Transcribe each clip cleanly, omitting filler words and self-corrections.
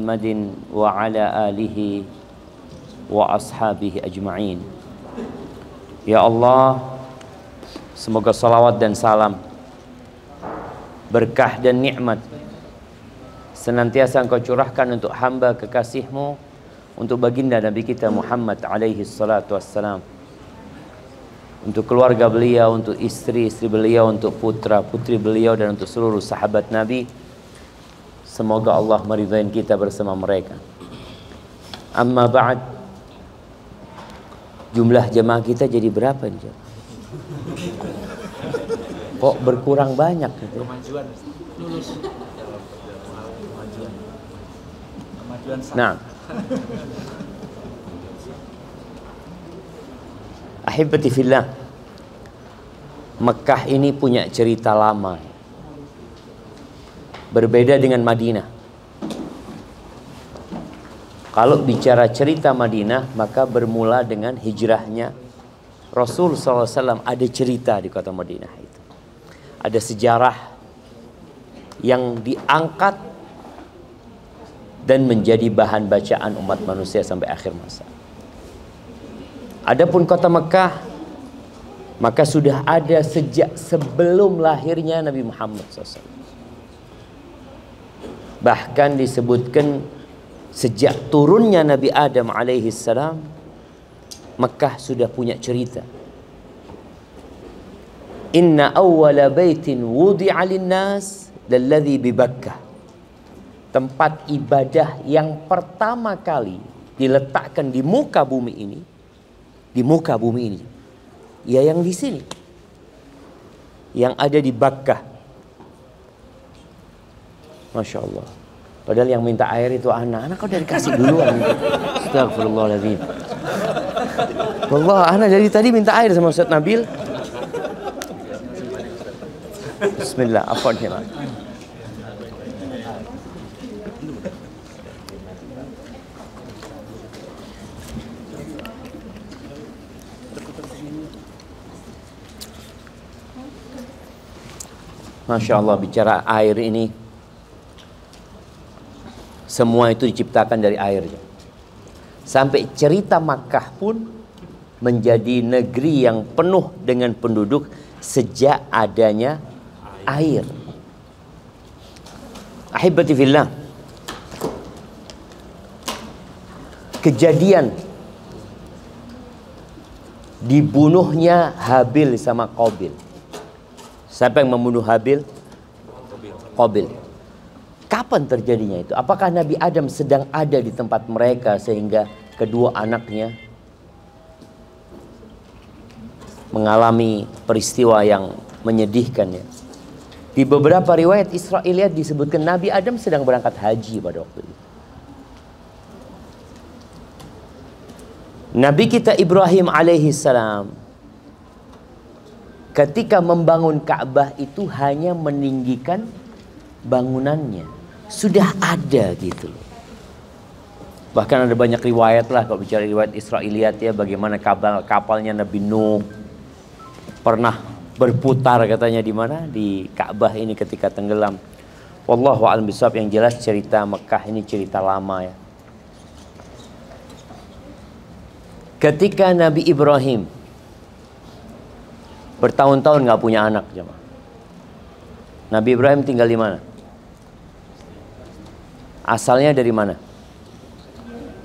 Muhammadin wa ala alihi wa ashabihi ajma'in. Ya Allah, semoga salawat dan salam, berkah dan nikmat senantiasa Engkau curahkan untuk hamba kekasih-Mu, untuk baginda Nabi kita Muhammad alaihi salatu wassalam, untuk keluarga beliau, untuk istri-istri beliau, untuk putra-putri beliau, dan untuk seluruh sahabat Nabi. Semoga Allah meridai kita bersama mereka. Amma ba'd. Jumlah jemaah kita jadi berapa nih? Kok berkurang banyak gitu? Kemajuan lulus. Kemajuan. Nah, ahibati fillah, Mekah ini punya cerita lama, berbeda dengan Madinah. Kalau bicara cerita Madinah, maka bermula dengan hijrahnya Rasul SAW. Ada cerita di kota Madinah itu, ada sejarah yang diangkat dan menjadi bahan bacaan umat manusia sampai akhir masa. Adapun kota Mekah, maka sudah ada sejak sebelum lahirnya Nabi Muhammad SAW. Bahkan disebutkan sejak turunnya Nabi Adam alaihi salam, Mekah sudah punya cerita. Inna awwala baitin wudi'a lin-nas lalladzi bi Bakkah. Tempat ibadah yang pertama kali diletakkan di muka bumi ini, ya yang di sini, yang ada di Bakkah. Masya Allah. Padahal yang minta air itu anak kau udah dikasih duluan. Astagfirullahaladzim. Wallah, anak dari tadi minta air sama Ustaz Nabil. Bismillah, afwan ya. Masya Allah, bicara air ini, semua itu diciptakan dari air. Sampai cerita Makkah pun menjadi negeri yang penuh dengan penduduk sejak adanya air. Ahibati fillah, kejadian dibunuhnya Habil sama Qabil. Siapa yang membunuh Habil? Qabil. Kapan terjadinya itu? Apakah Nabi Adam sedang ada di tempat mereka sehingga kedua anaknya mengalami peristiwa yang menyedihkan ya? Di beberapa riwayat Israiliyat disebutkan Nabi Adam sedang berangkat haji pada waktu itu. Nabi kita Ibrahim alaihi salam ketika membangun Ka'bah itu hanya meninggikan bangunannya. Sudah ada gitu loh. Bahkan ada banyak riwayat lah, kalau bicara riwayat Israiliyat ya, bagaimana kapalnya Nabi Nuh pernah berputar katanya di mana? Di Ka'bah ini ketika tenggelam. Wallahu a'lam bishawab. Yang jelas cerita Mekah ini cerita lama ya. Ketika Nabi Ibrahim bertahun-tahun nggak punya anak, jemaah. Nabi Ibrahim tinggal di mana? Asalnya dari mana?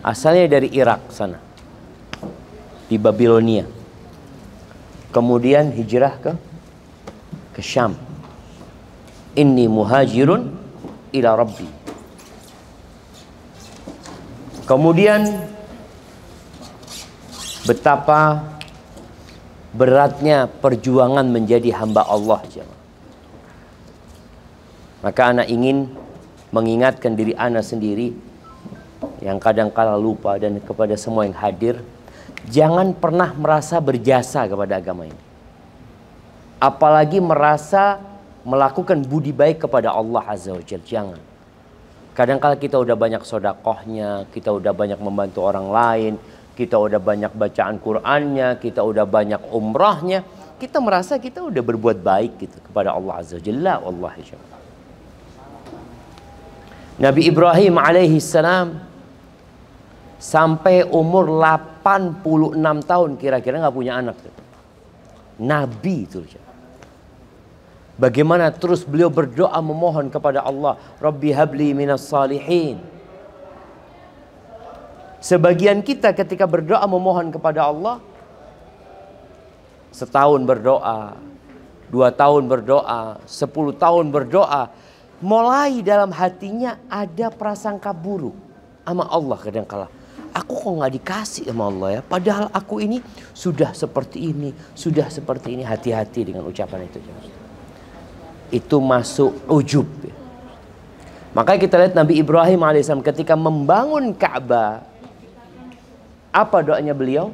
Asalnya dari Irak sana, di Babilonia. Kemudian hijrah ke Syam. Inni muhajirun ila Rabbi. Kemudian betapa beratnya perjuangan menjadi hamba Allah, jemaah. Maka anak ingin mengingatkan diri anak sendiri yang kadang kala lupa, dan kepada semua yang hadir, jangan pernah merasa berjasa kepada agama ini. Apalagi merasa melakukan budi baik kepada Allah Azza wa Jalla. Jangan. Kadang kala kita udah banyak sodakohnya, kita udah banyak membantu orang lain, kita udah banyak bacaan Qur'annya, kita udah banyak umrahnya, kita merasa kita udah berbuat baik gitu kepada Allah Azza wa Jalla. Wallahi syukur. Nabi Ibrahim alaihi salam sampai umur 86 tahun kira-kira nggak punya anak. Nabi itu. Bagaimana terus beliau berdoa memohon kepada Allah, Rabbi habli minas salihin. Sebagian kita ketika berdoa memohon kepada Allah, setahun berdoa, 2 tahun berdoa, 10 tahun berdoa, mulai dalam hatinya ada prasangka buruk sama Allah kadang-kala. Aku kok nggak dikasih sama Allah ya, padahal aku ini sudah seperti ini, sudah seperti ini. Hati-hati dengan ucapan itu. Itu masuk ujub. Makanya kita lihat Nabi Ibrahim alaihissalam ketika membangun Ka'bah, apa doanya beliau?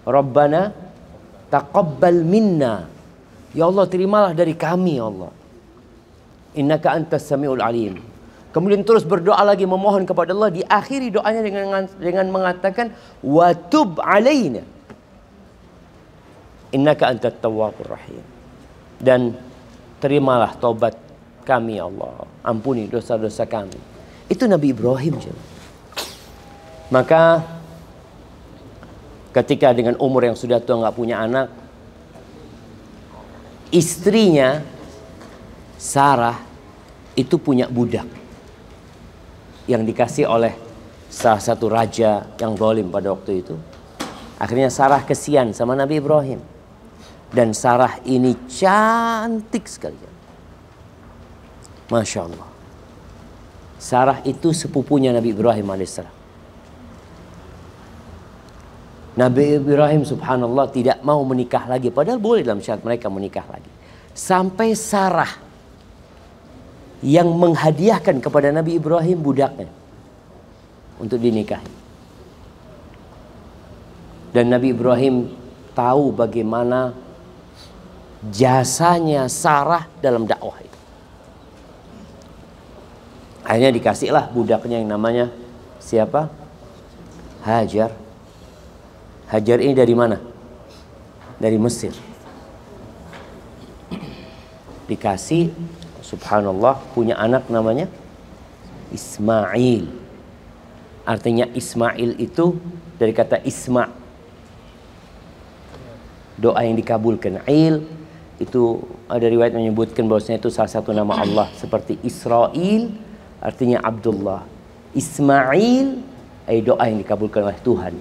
Rabbana taqabbal minna. Ya Allah, terimalah dari kami ya Allah. Innaka antas samiul alim. Kemudian terus berdoa lagi memohon kepada Allah, diakhiri doanya dengan mengatakan wa tub alaina. Innaka antat tawwabur rahim. Dan terimalah taubat kami ya Allah, ampuni dosa-dosa kami. Itu Nabi Ibrahim. Maka ketika dengan umur yang sudah tua nggak punya anak, istrinya Sarah itu punya budak yang dikasih oleh salah satu raja yang zalim pada waktu itu. Akhirnya Sarah kesian sama Nabi Ibrahim. Dan Sarah ini cantik sekali. Masya Allah. Sarah itu sepupunya Nabi Ibrahim alaihissalam. Nabi Ibrahim subhanallah tidak mau menikah lagi. Padahal boleh dalam syariat mereka menikah lagi. Sampai Sarah yang menghadiahkan kepada Nabi Ibrahim budaknya untuk dinikahi. Dan Nabi Ibrahim tahu bagaimana jasanya Sarah dalam dakwah itu. Akhirnya dikasihlah budaknya yang namanya siapa? Hajar. Hajar ini dari mana? Dari Mesir. Dikasih, subhanallah, punya anak namanya Ismail. Artinya Ismail itu dari kata Isma', doa yang dikabulkan. Itu ada riwayat menyebutkan bahwasanya itu salah satu nama Allah, seperti Israel artinya Abdullah, Ismail doa yang dikabulkan oleh Tuhan.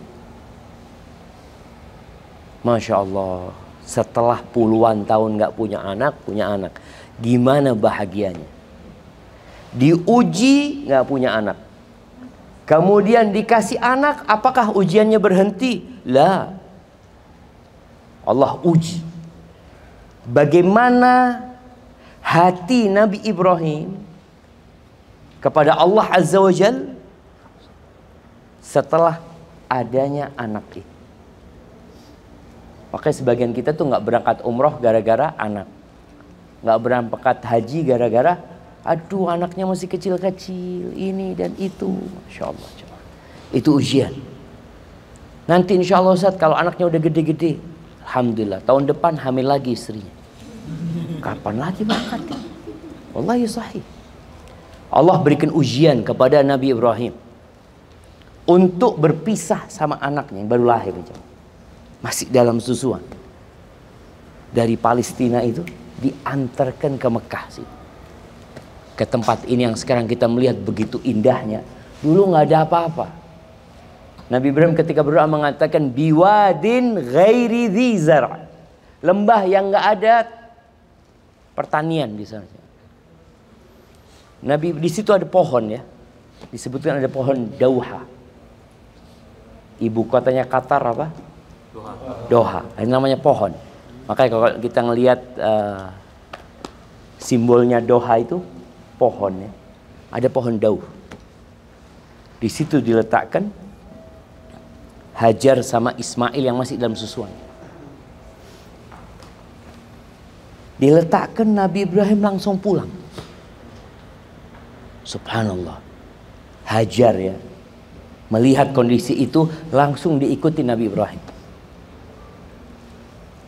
Masya Allah, setelah puluhan tahun nggak punya anak, gimana bahagianya? Diuji nggak punya anak, kemudian dikasih anak, apakah ujiannya berhenti? Lah, Allah uji bagaimana hati Nabi Ibrahim kepada Allah Azza wa Jal setelah adanya anak itu. Makanya sebagian kita tuh nggak berangkat umroh gara-gara anak, nggak berangkat haji gara-gara aduh anaknya masih kecil-kecil ini dan itu. Masya Allah, itu ujian. Nanti insya Allah Ustaz kalau anaknya udah gede-gede, alhamdulillah tahun depan hamil lagi istrinya. Kapan lagi berangkat? Wallahi sahih. Allah berikan ujian kepada Nabi Ibrahim untuk berpisah sama anaknya yang baru lahir, masih dalam susuan. Dari Palestina itu diantarkan ke Mekah sih, ke tempat ini yang sekarang kita melihat begitu indahnya. Dulu nggak ada apa-apa. Nabi Ibrahim ketika berdoa mengatakan biwadin ghairi dzi zar', lembah yang nggak ada pertanian di sana. Nabi di situ ada pohon ya, disebutkan ada pohon Dauha. Ibu kotanya Qatar apa? Doha. Ini namanya pohon. Makanya kalau kita ngelihat simbolnya Doha itu pohon ya, ada pohon Dauh. Di situ diletakkan Hajar sama Ismail yang masih dalam susuan. Diletakkan, Nabi Ibrahim langsung pulang. Subhanallah. Hajar ya, melihat kondisi itu langsung diikuti Nabi Ibrahim.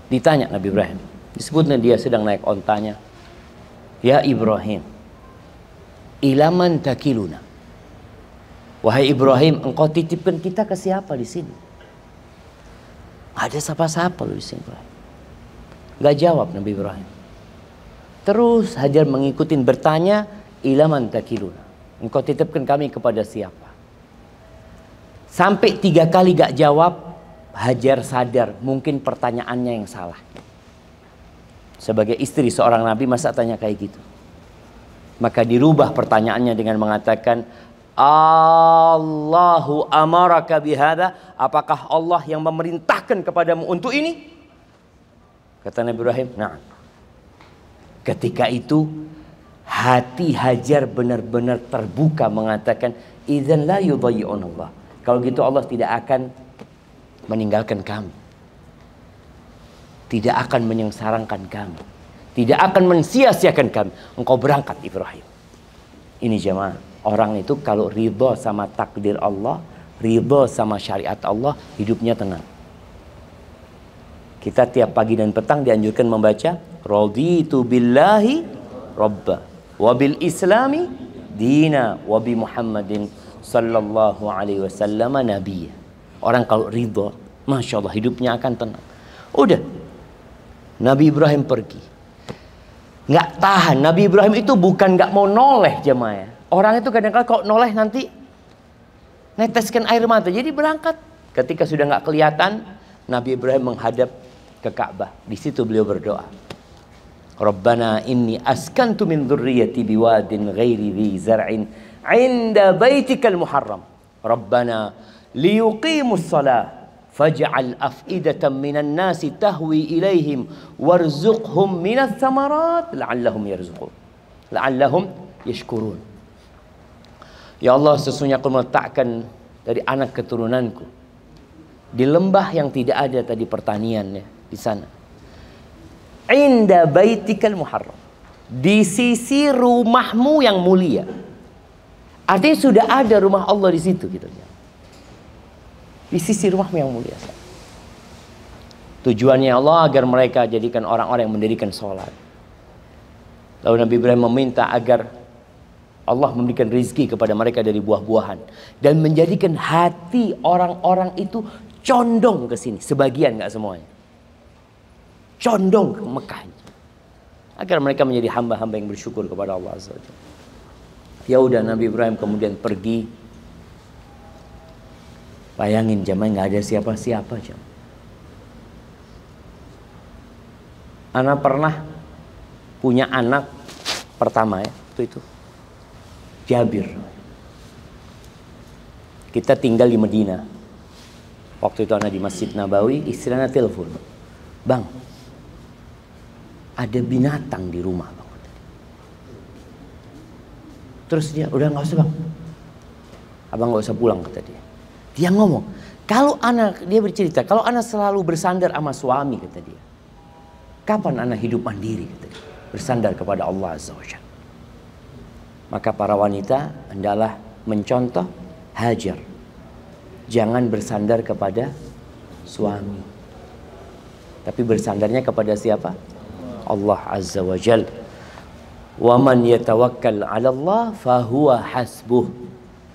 Ditanya Nabi Ibrahim, disebutnya dia sedang naik ontanya. Ya Ibrahim, ilaman takiluna. Wahai Ibrahim, engkau titipkan kita ke siapa di sini? Ada siapa-siapa lu di sini, Ibrahim. Gak jawab Nabi Ibrahim. Terus Hajar mengikutin bertanya, ilaman takiluna. Engkau titipkan kami kepada siapa? Sampai 3 kali gak jawab, Hajar sadar mungkin pertanyaannya yang salah. Sebagai istri seorang Nabi masa tanya kayak gitu? Maka dirubah pertanyaannya dengan mengatakan, Allahu amaraka bihada, apakah Allah yang memerintahkan kepadamu untuk ini? Kata Nabi Ibrahim, nah. Ketika itu hati Hajar benar-benar terbuka mengatakan, idzan la yudayyi'un Allah. Kalau gitu Allah tidak akan meninggalkan kami, tidak akan menyengsarakan kami, tidak akan mensia-siakan kami. Engkau berangkat Ibrahim. Ini jemaah, orang itu kalau ridho sama takdir Allah, ridho sama syariat Allah, hidupnya tenang. Kita tiap pagi dan petang dianjurkan membaca raditu billahi rabba wa bil islami dina wa bi Muhammadin sallallahu alaihi wasallam nabiyya. Orang kalau ridho, masya Allah hidupnya akan tenang. Udah, Nabi Ibrahim pergi. Nggak tahan. Nabi Ibrahim itu bukan nggak mau noleh jemaah. Orang itu kadang-kadang kalau noleh nanti neteskan air mata. Jadi berangkat. Ketika sudah nggak kelihatan, Nabi Ibrahim menghadap ke Ka'bah. Di situ beliau berdoa. Rabbana inni askantu min dzurriyyati biwadin ghairi dzi zar'in 'inda baitikal muharram. Rabbana liyuqimus shalah faj'al af'idatan minan nasi tahwi ilaihim warzuqhum minats tsamarat la'allahum yarzuqun la'allahum yashkurun. Ya Allah, sesungguhnya aku meletakkan dari anak keturunanku di lembah yang tidak ada tadi pertaniannya di sana, inda baitikal muharram, di sisi rumahmu yang mulia. Artinya sudah ada rumah Allah di situ gitu. Di sisi rumahmu yang mulia. Tujuannya Allah agar mereka jadikan orang-orang yang mendirikan sholat. Lalu Nabi Ibrahim meminta agar Allah memberikan rizki kepada mereka dari buah-buahan. Dan menjadikan hati orang-orang itu condong ke sini. Sebagian, nggak semuanya. Condong ke Mekah. Agar mereka menjadi hamba-hamba yang bersyukur kepada Allah Azza wa Jalla. Ya udah, Nabi Ibrahim kemudian pergi. Bayangin jemaah, nggak ada siapa-siapa jemaah. Ana pernah punya anak pertama ya, itu Jabir. Kita tinggal di Medina. Waktu itu ana di Masjid Nabawi, istrinya telepon, "Bang, ada binatang di rumah, Bang." Terus dia, "Udah nggak usah, Bang. Abang nggak usah pulang," kata dia. Dia ngomong, dia bercerita, kalau anak selalu bersandar sama suami, kata dia, kapan anak hidup mandiri, kata dia, bersandar kepada Allah Azza wa Jalla. Maka para wanita hendaklah mencontoh Hajar. Jangan bersandar kepada suami, tapi bersandarnya kepada siapa? Allah Azza wa Jalla. Wa man yatawakkal 'ala Allah fahuwa hasbuh.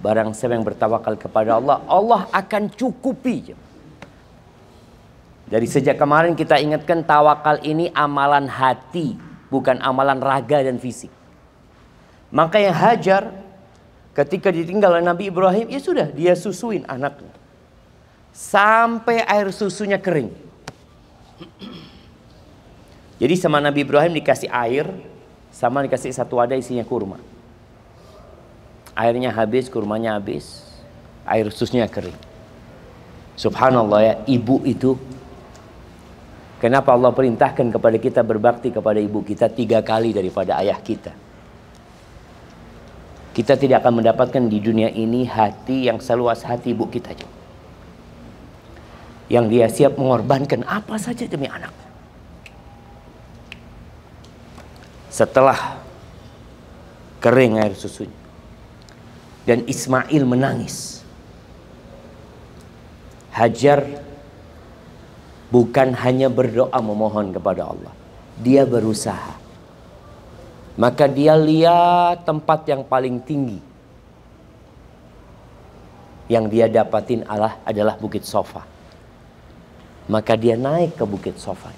Barang siapa yang bertawakal kepada Allah, Allah akan cukupi. Dari sejak kemarin kita ingatkan, tawakal ini amalan hati, bukan amalan raga dan fisik. Makanya Hajar ketika ditinggal oleh Nabi Ibrahim, ya sudah, dia susuin anaknya sampai air susunya kering. Jadi sama Nabi Ibrahim dikasih air, sama dikasih satu wadah isinya kurma. Airnya habis, kurmanya habis, air susunya kering. Subhanallah ya, ibu itu, kenapa Allah perintahkan kepada kita berbakti kepada ibu kita 3 kali daripada ayah kita? Kita tidak akan mendapatkan di dunia ini hati yang seluas hati ibu kita, yang dia siap mengorbankan apa saja demi anak. Setelah kering air susunya dan Ismail menangis, Hajar bukan hanya berdoa memohon kepada Allah, dia berusaha. Maka dia lihat tempat yang paling tinggi. Yang dia dapatin adalah Bukit Sofa. Maka dia naik ke Bukit Sofa.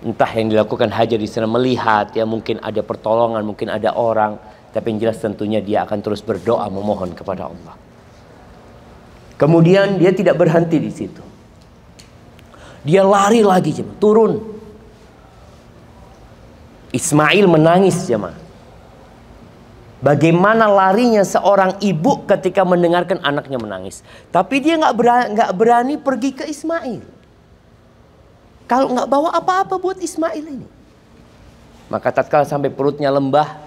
Entah yang dilakukan Hajar di sana, melihat ya, mungkin ada pertolongan, mungkin ada orang, tapi yang jelas tentunya dia akan terus berdoa memohon kepada Allah. Kemudian dia tidak berhenti di situ. Dia lari lagi, turun. Ismail menangis, jemaah. Bagaimana larinya seorang ibu ketika mendengarkan anaknya menangis. Tapi dia nggak berani pergi ke Ismail. Kalau nggak bawa apa-apa buat Ismail ini. Maka tatkala sampai perutnya lembah,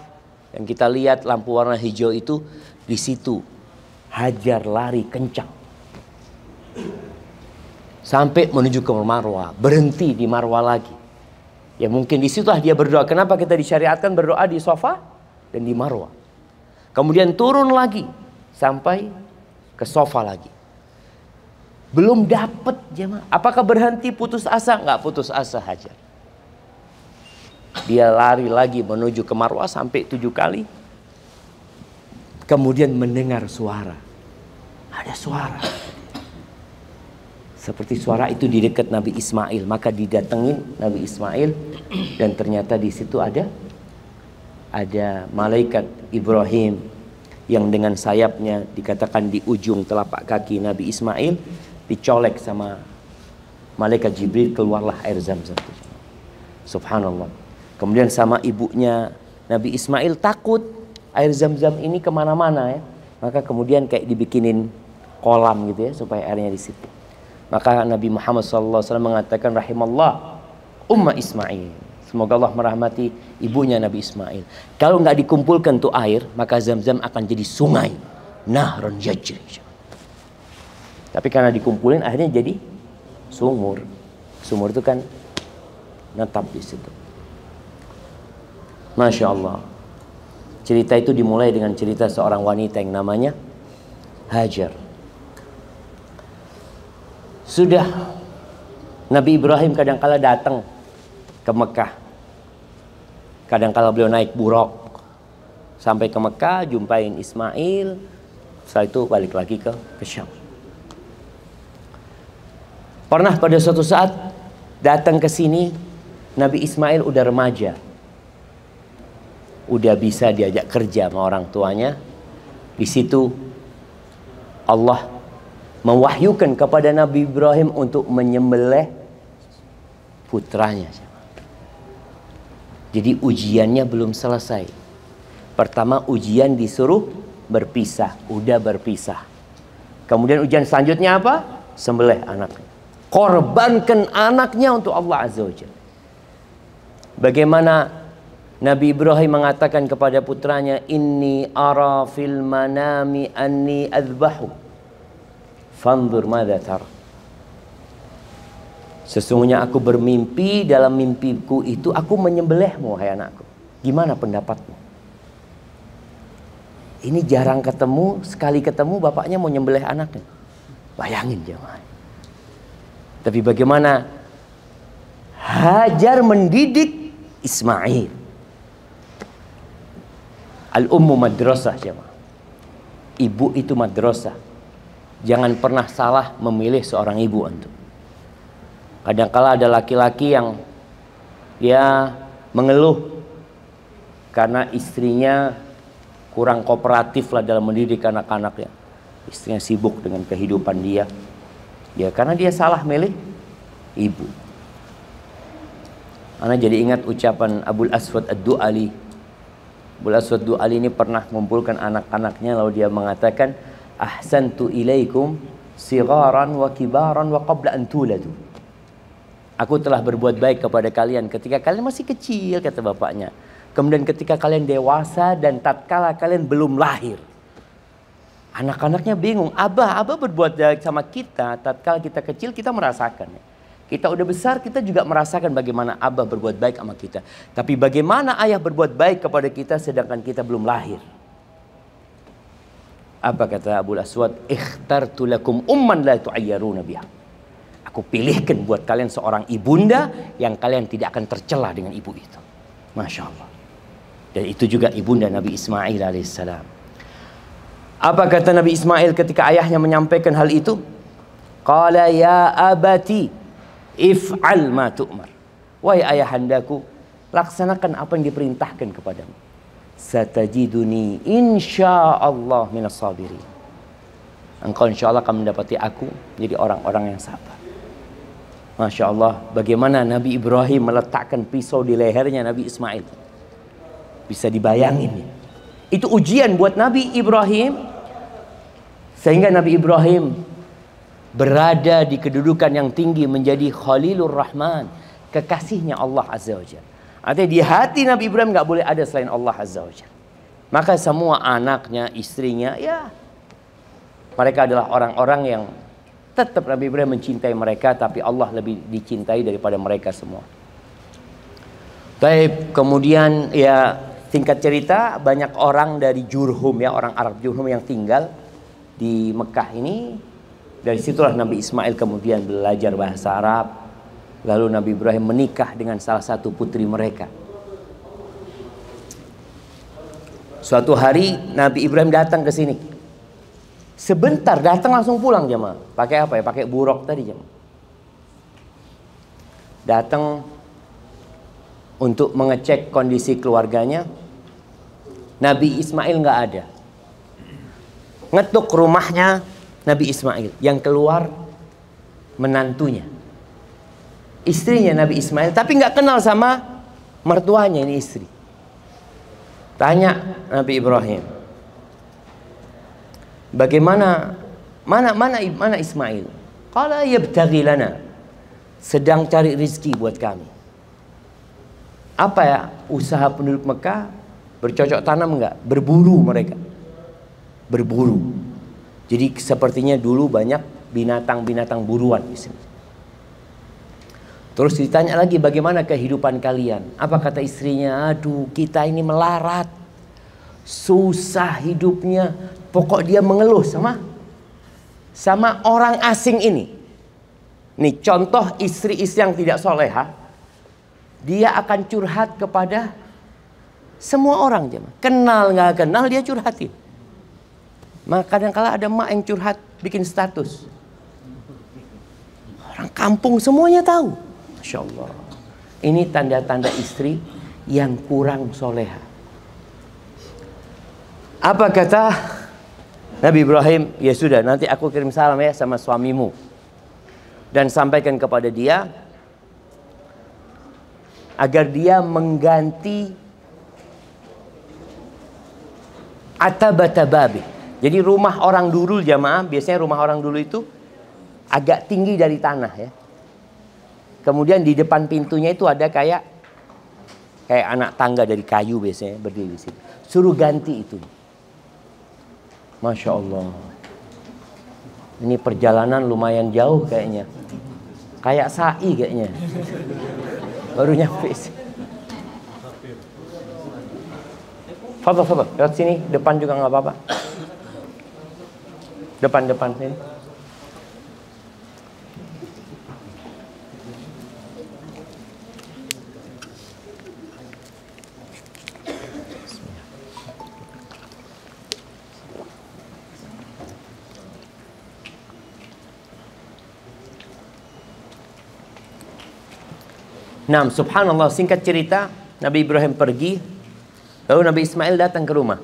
yang kita lihat lampu warna hijau itu, di situ Hajar lari kencang. Sampai menuju ke Marwah, berhenti di Marwah lagi. Ya mungkin disitulah dia berdoa. Kenapa kita disyariatkan berdoa di Sofa dan di Marwah? Kemudian turun lagi sampai ke Sofa lagi. Belum dapat jemaah. Apakah berhenti putus asa? Enggak putus asa Hajar. Dia lari lagi menuju ke Marwah sampai 7 kali. Kemudian mendengar suara. Ada suara. Seperti suara itu di dekat Nabi Ismail. Maka didatengin Nabi Ismail. Dan ternyata di situ ada malaikat Ibrahim. Yang dengan sayapnya dikatakan di ujung telapak kaki Nabi Ismail. Dicolek sama malaikat Jibril, keluarlah air Zam-Zam. Subhanallah. Kemudian sama ibunya Nabi Ismail takut air Zam-Zam ini kemana-mana ya. Maka kemudian kayak dibikinin kolam gitu ya, supaya airnya di situ. Maka Nabi Muhammad SAW mengatakan rahimallah umma Ismail. Semoga Allah merahmati ibunya Nabi Ismail. Kalau nggak dikumpulkan tuh air, maka Zam-Zam akan jadi sungai. Nahrun yajri. Tapi karena dikumpulin akhirnya jadi sumur. Sumur itu kan netap di situ. Masya Allah. Cerita itu dimulai dengan cerita seorang wanita yang namanya Hajar. Sudah Nabi Ibrahim kadangkala datang ke Mekah. Kadangkala beliau naik buruk sampai ke Mekah, jumpain Ismail. Setelah itu balik lagi ke Syam. Pernah pada suatu saat datang ke sini, Nabi Ismail udah remaja. Udah bisa diajak kerja sama orang tuanya. Di situ Allah mewahyukan kepada Nabi Ibrahim untuk menyembelih putranya. Jadi ujiannya belum selesai. Pertama ujian disuruh berpisah, udah berpisah. Kemudian ujian selanjutnya apa? Sembelih anaknya. Korbankan anaknya untuk Allah Azza wa Jalla. Bagaimana Nabi Ibrahim mengatakan kepada putranya, inni ara fil manami anni azbahu fanzur madza tara. Sesungguhnya aku bermimpi, dalam mimpiku itu aku menyembelihmu hai anakku. Gimana pendapatmu? Ini jarang ketemu, sekali ketemu bapaknya mau nyembelih anaknya. Bayangin jemaah. Tapi bagaimana Hajar mendidik Ismail. Al-ummu madrasah jemaah. Ibu itu madrasah. Jangan pernah salah memilih seorang ibu antum. Kadangkala ada laki-laki yang dia mengeluh karena istrinya kurang kooperatif lah dalam mendidik anak-anaknya. Istrinya sibuk dengan kehidupan dia. Ya karena dia salah milih ibu. Ana jadi ingat ucapan Abul Aswad Ad-Du'ali. Abul Aswad Ad-Du'ali ini pernah mengumpulkan anak-anaknya lalu dia mengatakan, ahsantu ilaikum sigharan wa kibaran wa qabla an tuladu. Aku telah berbuat baik kepada kalian ketika kalian masih kecil, kata bapaknya. Kemudian ketika kalian dewasa dan tatkala kalian belum lahir. Anak-anaknya bingung, Abah berbuat baik sama kita tatkala kita kecil, kita merasakan. Kita udah besar, kita juga merasakan bagaimana Abah berbuat baik sama kita. Tapi bagaimana ayah berbuat baik kepada kita sedangkan kita belum lahir? Apa kata Abul Aswad? Ikhtartu lakum umman la tu'ayyaruna biha. Aku pilihkan buat kalian seorang ibunda yang kalian tidak akan tercela dengan ibu itu. Masya Allah. Dan itu juga ibunda Nabi Ismail alaihissalam. Apa kata Nabi Ismail ketika ayahnya menyampaikan hal itu? Qala ya abati if'al ma tu'mar. Wahai ayahandaku, laksanakan apa yang diperintahkan kepadamu. Satajiduni insyaallah minas sabirin. Engkau insyaallah akan mendapati aku menjadi orang-orang yang sabar. Masya Allah, bagaimana Nabi Ibrahim meletakkan pisau di lehernya Nabi Ismail. Bisa dibayangin. Itu ujian buat Nabi Ibrahim. Sehingga Nabi Ibrahim berada di kedudukan yang tinggi menjadi Khalilur Rahman, kekasihnya Allah Azza wa Jalla. Artinya di hati Nabi Ibrahim gak boleh ada selain Allah Azza wa Jalla. Maka semua anaknya, istrinya, ya mereka adalah orang-orang yang tetap Nabi Ibrahim mencintai mereka, tapi Allah lebih dicintai daripada mereka semua. Baik, kemudian ya singkat cerita, banyak orang dari Jurhum, ya orang Arab Jurhum yang tinggal di Mekah ini. Dari situlah Nabi Ismail kemudian belajar bahasa Arab. Lalu Nabi Ibrahim menikah dengan salah satu putri mereka. Suatu hari Nabi Ibrahim datang ke sini. Sebentar datang langsung pulang jemaah. Pakai apa ya? Pakai buruk tadi jemaah. Datang untuk mengecek kondisi keluarganya. Nabi Ismail nggak ada. Ngetuk rumahnya Nabi Ismail. Yang keluar menantunya, istrinya Nabi Ismail, tapi nggak kenal sama mertuanya ini istri. Tanya Nabi Ibrahim, bagaimana mana Ismail? Qala yabtaghi lana, sedang cari rezeki buat kami. Apa ya usaha penduduk Mekah? Bercocok tanam enggak? Berburu mereka. Berburu. Jadi sepertinya dulu banyak binatang-binatang buruan di sini. Terus ditanya lagi, bagaimana kehidupan kalian? Apa kata istrinya? Aduh, kita ini melarat, susah hidupnya. Pokok dia mengeluh sama orang asing ini. Nih contoh istri-istri yang tidak soleha, dia akan curhat kepada semua orang, jemaah. Kenal nggak kenal dia curhatin. Maka kadang-kala ada mak yang curhat bikin status. Orang kampung semuanya tahu. Masya Allah. Ini tanda-tanda istri yang kurang soleha. Apa kata Nabi Ibrahim? Ya sudah, nanti aku kirim salam ya sama suamimu. Dan sampaikan kepada dia agar dia mengganti atabata babi. Jadi rumah orang dulu jamaah, biasanya rumah orang dulu itu agak tinggi dari tanah ya. Kemudian di depan pintunya itu ada kayak anak tangga dari kayu biasanya berdiri di situ. Suruh ganti itu. Masya Allah. Ini perjalanan lumayan jauh kayaknya. Kayak sa'i kayaknya. Baru nyampe sih. Fadal. Lewat sini, depan juga nggak apa-apa. Depan sini. Nah, subhanallah, singkat cerita, Nabi Ibrahim pergi, lalu Nabi Ismail datang ke rumah.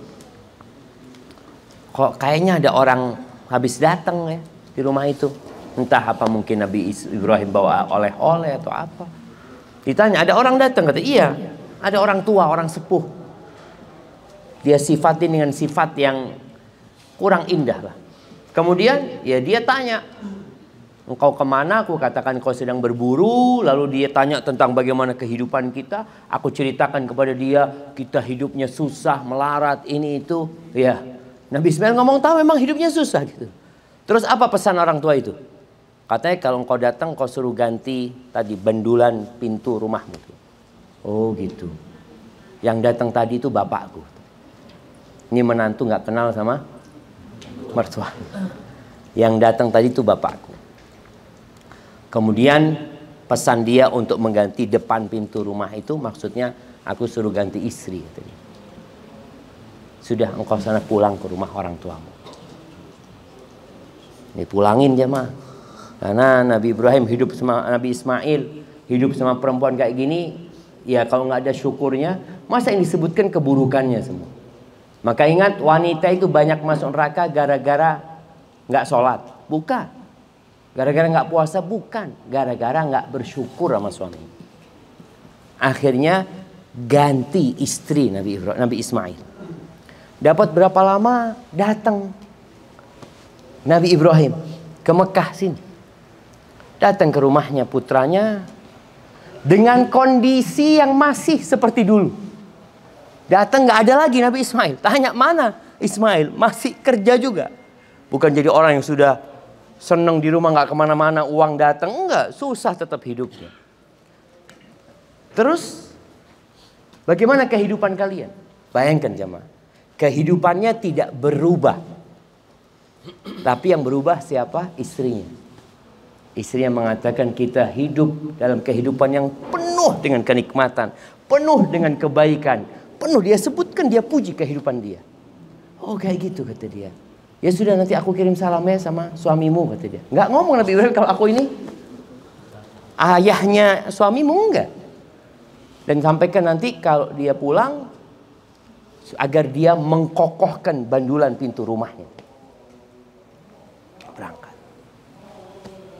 Kok kayaknya ada orang habis datang ya di rumah itu. Entah apa, mungkin Nabi Ibrahim bawa oleh-oleh atau apa. Ditanya, ada orang datang? Kata, iya, ada orang tua, orang sepuh. Dia sifatin dengan sifat yang kurang indah lah. Kemudian ya dia tanya, engkau kemana? Aku katakan kau sedang berburu. Lalu dia tanya tentang bagaimana kehidupan kita. Aku ceritakan kepada dia, kita hidupnya susah, melarat, ini itu. Ya, Nabi Ismail ngomong, tahu memang hidupnya susah gitu. Terus apa pesan orang tua itu? Katanya kalau engkau datang, kau suruh ganti tadi bendulan pintu rumahmu. Oh gitu. Yang datang tadi itu bapakku. Ini menantu nggak kenal sama mertua. Yang datang tadi itu bapakku. Kemudian pesan dia untuk mengganti depan pintu rumah itu, maksudnya Aku suruh ganti istri, katanya. Sudah, engkau sana pulang ke rumah orang tuamu. Dipulangin jemaah. Karena Nabi Ibrahim hidup sama Nabi Ismail, hidup sama perempuan kayak gini, ya kalau nggak ada syukurnya, masa yang disebutkan keburukannya semua. Maka ingat, wanita itu banyak masuk neraka gara-gara nggak sholat, bukan. Gara-gara nggak puasa, bukan. Gara-gara nggak bersyukur sama suami. Akhirnya ganti istri Nabi Ismail. Dapat berapa lama, datang Nabi Ibrahim ke Mekah sini. Datang ke rumahnya putranya dengan kondisi yang masih seperti dulu. Datang nggak ada lagi Nabi Ismail. Tanya, mana Ismail? Masih kerja juga. Bukan jadi orang yang sudah senang di rumah, nggak kemana-mana, uang datang. Enggak, susah tetap hidupnya. Terus bagaimana kehidupan kalian? Bayangkan jemaah, kehidupannya tidak berubah. Tapi yang berubah siapa? Istrinya. Istrinya mengatakan kita hidup dalam kehidupan yang penuh dengan kenikmatan, penuh dengan kebaikan, penuh. Dia sebutkan, dia puji kehidupan dia. Oh kayak gitu kata dia. Ya sudah, nanti aku kirim salamnya sama suamimu, kata dia. Nggak ngomong Nabi Ibrahim kalau aku ini ayahnya suamimu, enggak. Dan sampaikan nanti kalau dia pulang, agar dia mengkokohkan bandulan pintu rumahnya. Berangkat.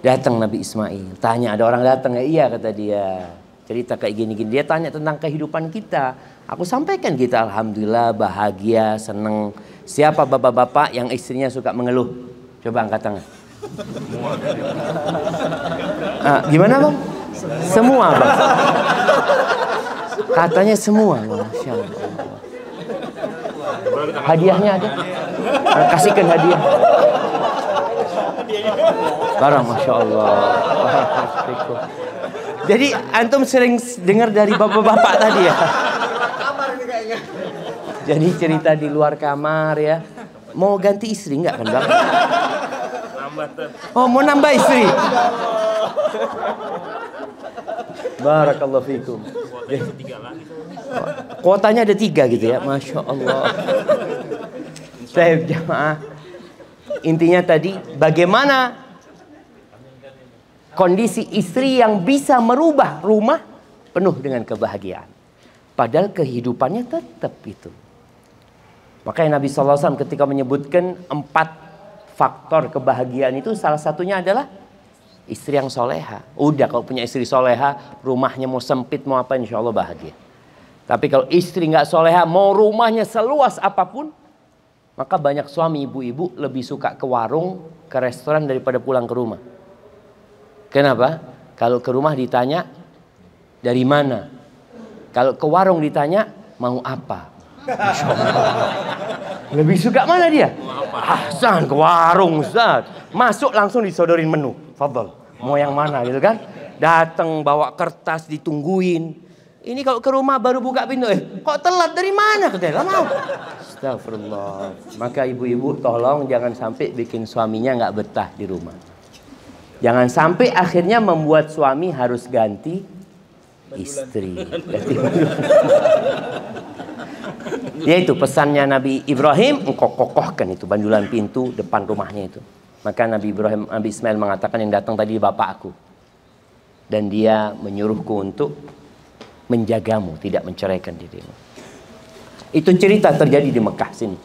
Datang Nabi Ismail, tanya, ada orang datang ya? Iya kata dia. Cerita kayak gini-gini. Dia tanya tentang kehidupan kita. Aku sampaikan kita alhamdulillah bahagia, seneng. Siapa bapak-bapak yang istrinya suka mengeluh? Coba angkat tangan. Gimana bang? Semua bang. Katanya semua. Masya Allah. Hadiahnya ada? Kasihkan hadiah. Barang, Masya Allah. Jadi antum sering dengar dari bapak-bapak tadi ya. Jadi cerita di luar kamar ya. Mau ganti istri enggak kan bang? Oh mau nambah istri. Barakallahu fikum. Kuotanya ada 3 gitu ya. Masya Allah. Saya jamaah. Intinya tadi bagaimana kondisi istri yang bisa merubah rumah penuh dengan kebahagiaan. Padahal kehidupannya tetap itu. Makanya Nabi SAW ketika menyebutkan 4 faktor kebahagiaan itu, salah satunya adalah istri yang soleha. Udah kalau punya istri soleha, rumahnya mau sempit mau apa insya Allah bahagia. Tapi kalau istri nggak soleha, mau rumahnya seluas apapun, maka banyak suami ibu-ibu lebih suka ke warung, ke restoran daripada pulang ke rumah. Kenapa? Kalau ke rumah ditanya dari mana, kalau ke warung ditanya mau apa. Masya Allah. Lebih suka mana dia? Ahsan ke warung Ustaz. Masuk langsung disodorin menu. Fadol. Mau yang mana gitu kan? Datang bawa kertas ditungguin. Ini kalau ke rumah baru buka pintu, kok telat, dari mana katanya? Mau. Astagfirullah. Maka ibu-ibu tolong jangan sampai bikin suaminya nggak betah di rumah. Jangan sampai akhirnya membuat suami harus ganti istri. Yaitu pesannya Nabi Ibrahim, engkau kokohkan itu bandulan pintu depan rumahnya itu. Maka Nabi Ismail mengatakan, yang datang tadi bapak aku. Dan dia menyuruhku untuk menjagamu, tidak menceraikan dirimu. Itu cerita terjadi di Mekah sini.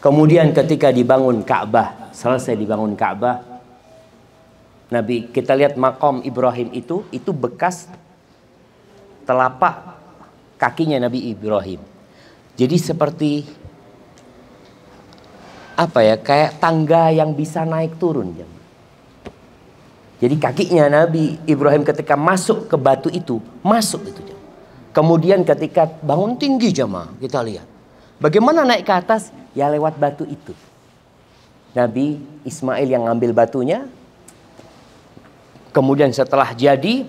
Kemudian ketika dibangun Ka'bah, selesai dibangun Ka'bah, kita lihat makom Ibrahim itu bekas telapak kakinya Nabi Ibrahim. Jadi seperti apa ya, kayak tangga yang bisa naik turun. Jadi kakinya Nabi Ibrahim ketika masuk ke batu itu, masuk itu. Kemudian ketika bangun tinggi jemaah, kita lihat bagaimana naik ke atas, ya lewat batu itu. Nabi Ismail yang ngambil batunya. Kemudian setelah jadi,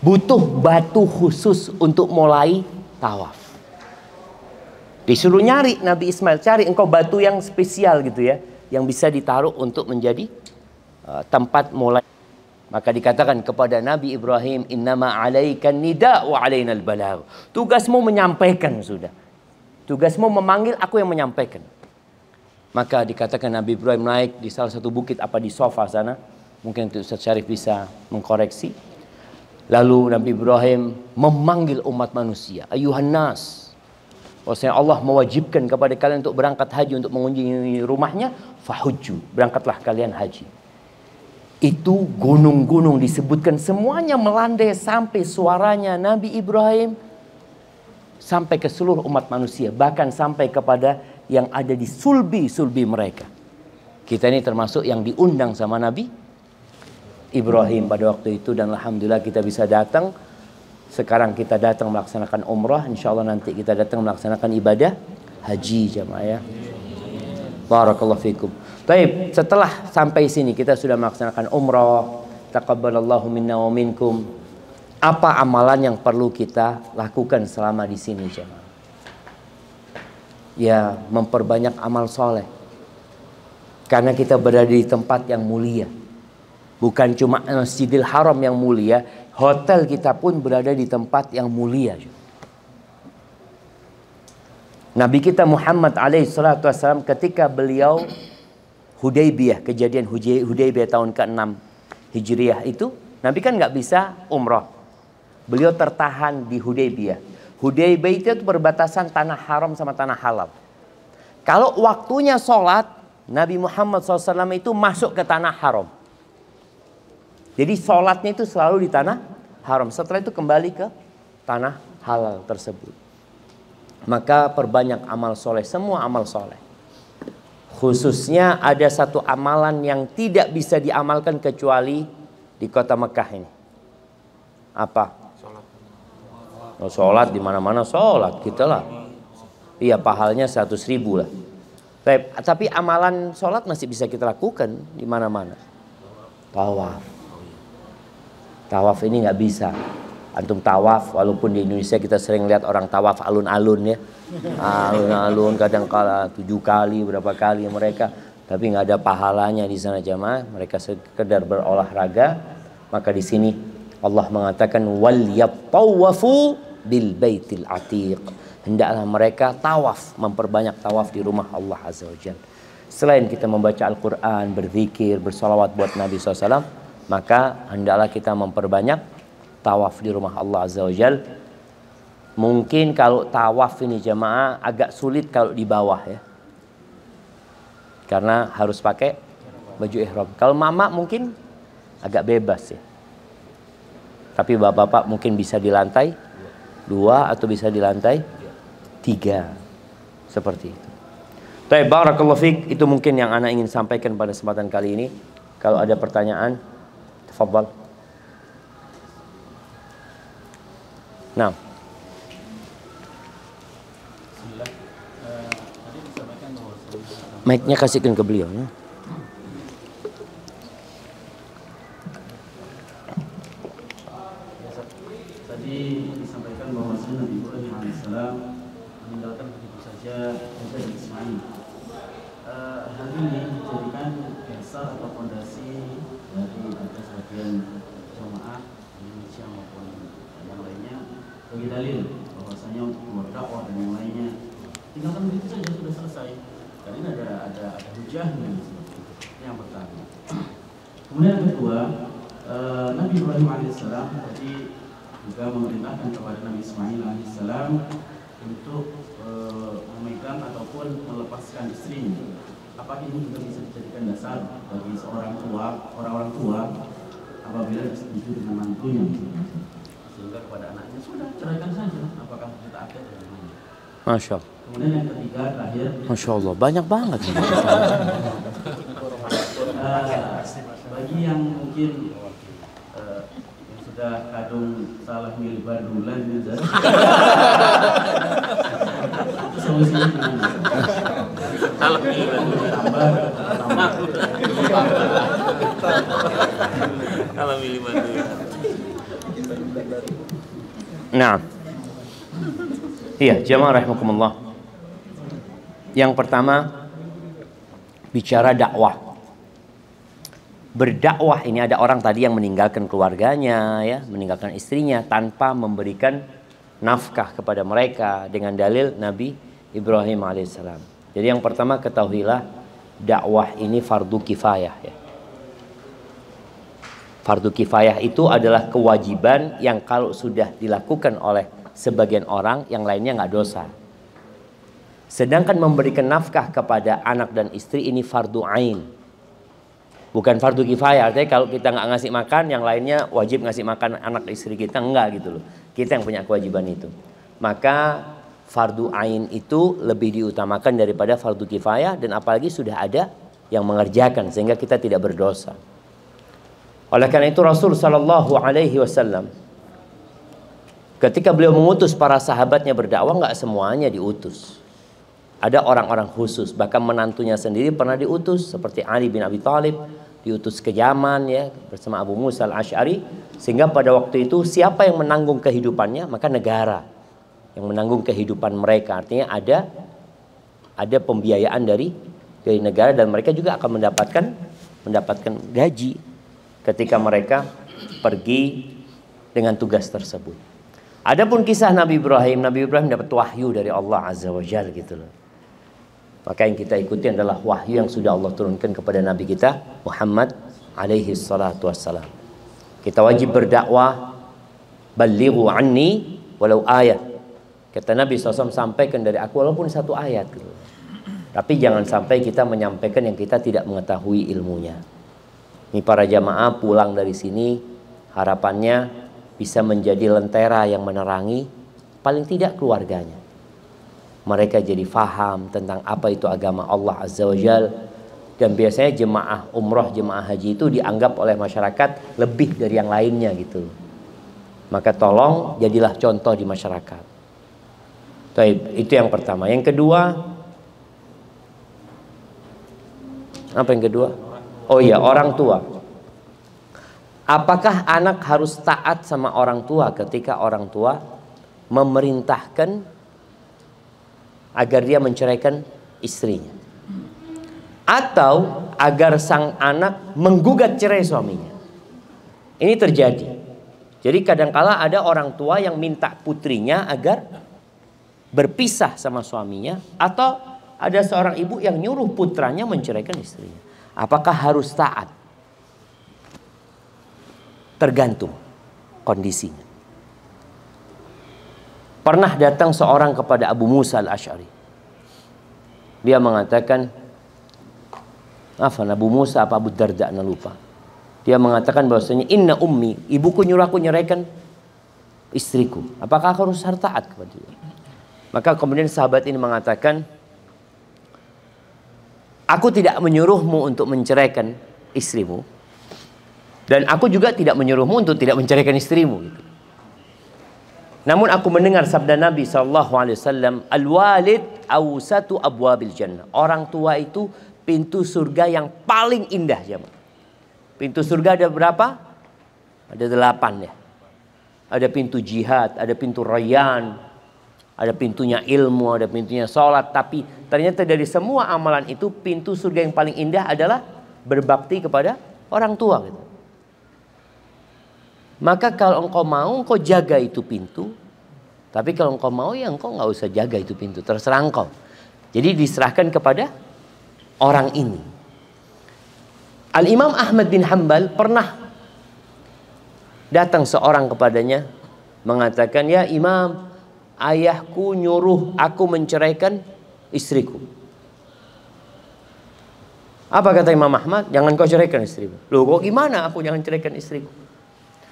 butuh batu khusus untuk mulai tawaf. Disuruh nyari, Nabi Ismail cari engkau batu yang spesial gitu ya, yang bisa ditaruh untuk menjadi tempat mulai. Maka dikatakan kepada Nabi Ibrahim, innama alaikan nida wa alainal balagh. Tugasmu menyampaikan sudah. Tugasmu memanggil, aku yang menyampaikan. Maka dikatakan Nabi Ibrahim naik di salah satu bukit apa di sofa sana. Mungkin Ustaz Syarif bisa mengkoreksi. Lalu Nabi Ibrahim memanggil umat manusia. Ayuhan nas. Bahwasanya Allah mewajibkan kepada kalian untuk berangkat haji untuk mengunjungi rumahnya. Fahujju. Berangkatlah kalian haji. Itu gunung-gunung disebutkan semuanya melandai sampai suaranya Nabi Ibrahim sampai ke seluruh umat manusia, bahkan sampai kepada yang ada di sulbi-sulbi mereka. Kita ini termasuk yang diundang sama Nabi Ibrahim pada waktu itu, dan alhamdulillah kita bisa datang. Sekarang kita datang melaksanakan umrah, insyaallah nanti kita datang melaksanakan ibadah haji jamaah ya. Barakallahu fikum. Baik, setelah sampai sini kita sudah melaksanakan umrah, taqabbalallahu minna wa minkum. Apa amalan yang perlu kita lakukan selama di sini jemaah? Ya, memperbanyak amal soleh. Karena kita berada di tempat yang mulia. Bukan cuma Masjidil Haram yang mulia, hotel kita pun berada di tempat yang mulia. Nabi kita Muhammad alaihissalam ketika beliau Hudaybiyah, kejadian Hudaybiyah tahun ke-6 Hijriah itu, Nabi kan nggak bisa umrah. Beliau tertahan di Hudaybiyah. Hudaybiyah itu perbatasan tanah haram sama tanah halal. Kalau waktunya sholat, Nabi Muhammad SAW itu masuk ke tanah haram. Jadi sholatnya itu selalu di tanah haram. Setelah itu kembali ke tanah halal tersebut. Maka perbanyak amal soleh, semua amal soleh. Khususnya ada satu amalan yang tidak bisa diamalkan kecuali di kota Mekah ini. Apa? Sholat. Sholat di mana-mana sholat kita lah. Iya, pahalanya 100.000 lah. Tapi amalan sholat masih bisa kita lakukan di mana-mana. Tawaf. Tawaf ini nggak bisa. Antum tawaf, walaupun di Indonesia kita sering lihat orang tawaf alun-alun ya. Alun-alun kadang kala 7 kali, berapa kali mereka. Tapi nggak ada pahalanya di sana jamaah. Mereka sekedar berolahraga. Maka di sini Allah mengatakan wal yattawafu bil baitil atiq. Hendaklah mereka tawaf, memperbanyak tawaf di rumah Allah Azza wa Jalla. Selain kita membaca Al-Quran, berzikir, bersalawat buat Nabi SAW, maka hendaklah kita memperbanyak tawaf di rumah Allah Azza wa Jal. Mungkin kalau tawaf ini jamaah agak sulit kalau di bawah ya. Karena harus pakai baju ihram. Kalau mama mungkin agak bebas ya. Tapi bapak-bapak mungkin bisa di lantai 2 atau bisa di lantai 3. Seperti itu. Baik, barakallahu fiik. Itu mungkin yang ana ingin sampaikan pada kesempatan kali ini. Kalau ada pertanyaan, tafadhal. Nah, mic-nya kasihkan ke beliau ya. Tadi disampaikan bahwa Nabi Ibrahim alaihissalam meninggalkan begitu saja Hajar dan Ismail. Hal ini dijadikan dasar atau fondasi dari ada sebagian jamaah Indonesia maupun yang lainnya bagi dalil bahwasanya untuk berdakwah dan yang lainnya tinggalkan begitu saja sudah selesai. Dan ini ada hujahnya. Ini yang pertama. Kemudian yang kedua, Nabi Ibrahim alaihissalam tadi juga memerintahkan kepada Nabi Ismail alaihissalam untuk memegang ataupun melepaskan istrinya. Apa ini juga bisa dijadikan dasar bagi seorang tua, orang-orang tua apabila setuju dengan mantunya, sehingga kepada anaknya sudah ceraikan saja, apakah kita akad dengan mana? Masya Allah. Kemudian yang ketiga terakhir, Masya Allah, banyak banget. Bagi yang mungkin yang sudah kadung salah milih badulan gitu, itu solusinya gimana? Salah milih tambah. Kalau milih badulan. Nah, iya jamaah rahimakumullah. Yang pertama bicara dakwah. berdakwah ini ada orang tadi yang meninggalkan keluarganya, ya, meninggalkan istrinya tanpa memberikan nafkah kepada mereka dengan dalil Nabi Ibrahim alaihissalam. Jadi yang pertama ketahuilah dakwah ini fardu kifayah, ya. Fardu kifayah itu adalah kewajiban yang kalau sudah dilakukan oleh sebagian orang, yang lainnya nggak dosa. Sedangkan memberikan nafkah kepada anak dan istri ini fardu ain, bukan fardu kifayah. Artinya kalau kita nggak ngasih makan, yang lainnya wajib ngasih makan anak istri kita, enggak gitu loh. Kita yang punya kewajiban itu. Maka fardu ain itu lebih diutamakan daripada fardu kifayah, dan apalagi sudah ada yang mengerjakan sehingga kita tidak berdosa. Oleh karena itu Rasul Shallallahu Alaihi Wasallam ketika beliau mengutus para sahabatnya berdakwah, nggak semuanya diutus. Ada orang-orang khusus, bahkan menantunya sendiri pernah diutus, seperti Ali bin Abi Thalib diutus ke Yaman, ya, bersama Abu Musa al-Ash'ari, sehingga pada waktu itu siapa yang menanggung kehidupannya, maka negara yang menanggung kehidupan mereka. Artinya ada pembiayaan dari negara, dan mereka juga akan mendapatkan gaji ketika mereka pergi dengan tugas tersebut. Adapun kisah Nabi Ibrahim dapat wahyu dari Allah Azza wa Jalla gitu loh. Maka yang kita ikuti adalah wahyu yang sudah Allah turunkan kepada Nabi kita Muhammad alaihi salatu wassalam. Kita wajib berdakwah, balighu anni walau ayat. Kata Nabi SAW, sampaikan dari aku walaupun satu ayat gitu. Tapi jangan sampai kita menyampaikan yang kita tidak mengetahui ilmunya. Ini para jamaah pulang dari sini harapannya bisa menjadi lentera yang menerangi paling tidak keluarganya. Mereka jadi faham tentang apa itu agama Allah Azza wa Jal. Dan biasanya jemaah umroh, jemaah haji itu dianggap oleh masyarakat lebih dari yang lainnya gitu. Maka tolong jadilah contoh di masyarakat. Itu yang pertama. Yang kedua, apa yang kedua? Oh iya, orang tua. Apakah anak harus taat sama orang tua ketika orang tua memerintahkan agar dia menceraikan istrinya? Atau agar sang anak menggugat cerai suaminya? Ini terjadi. Jadi kadangkala ada orang tua yang minta putrinya agar berpisah sama suaminya, atau ada seorang ibu yang nyuruh putranya menceraikan istrinya. Apakah harus taat? Tergantung kondisinya. Pernah datang seorang kepada Abu Musa al-Ash'ari. Dia mengatakan, Abu Musa apa Abu Darda, lupa. Dia mengatakan bahwasanya inna ummi, ibuku nyuruh aku nyeraikan istriku. Apakah aku harus taat kepada dia? Maka kemudian sahabat ini mengatakan, aku tidak menyuruhmu untuk menceraikan istrimu, dan aku juga tidak menyuruhmu untuk tidak menceraikan istrimu. Gitu. Namun aku mendengar sabda Nabi SAW, al-walid awsatu abwabil jannah. Orang tua itu pintu surga yang paling indah. Jemaah. Pintu surga ada berapa? Ada 8 ya. Ada pintu jihad, ada pintu rayyan, ada pintunya ilmu, ada pintunya sholat. Tapi ternyata dari semua amalan itu, pintu surga yang paling indah adalah berbakti kepada orang tua. Gitu. Maka kalau engkau mau, engkau jaga itu pintu. Tapi kalau engkau mau, ya engkau nggak usah jaga itu pintu. Terserah engkau. Jadi diserahkan kepada orang ini. Al-Imam Ahmad bin Hanbal pernah datang seorang kepadanya mengatakan, ya Imam, ayahku nyuruh aku menceraikan istriku. Apa kata Imam Ahmad? Jangan kau ceraikan istriku. Loh, kok gimana aku jangan ceraikan istriku?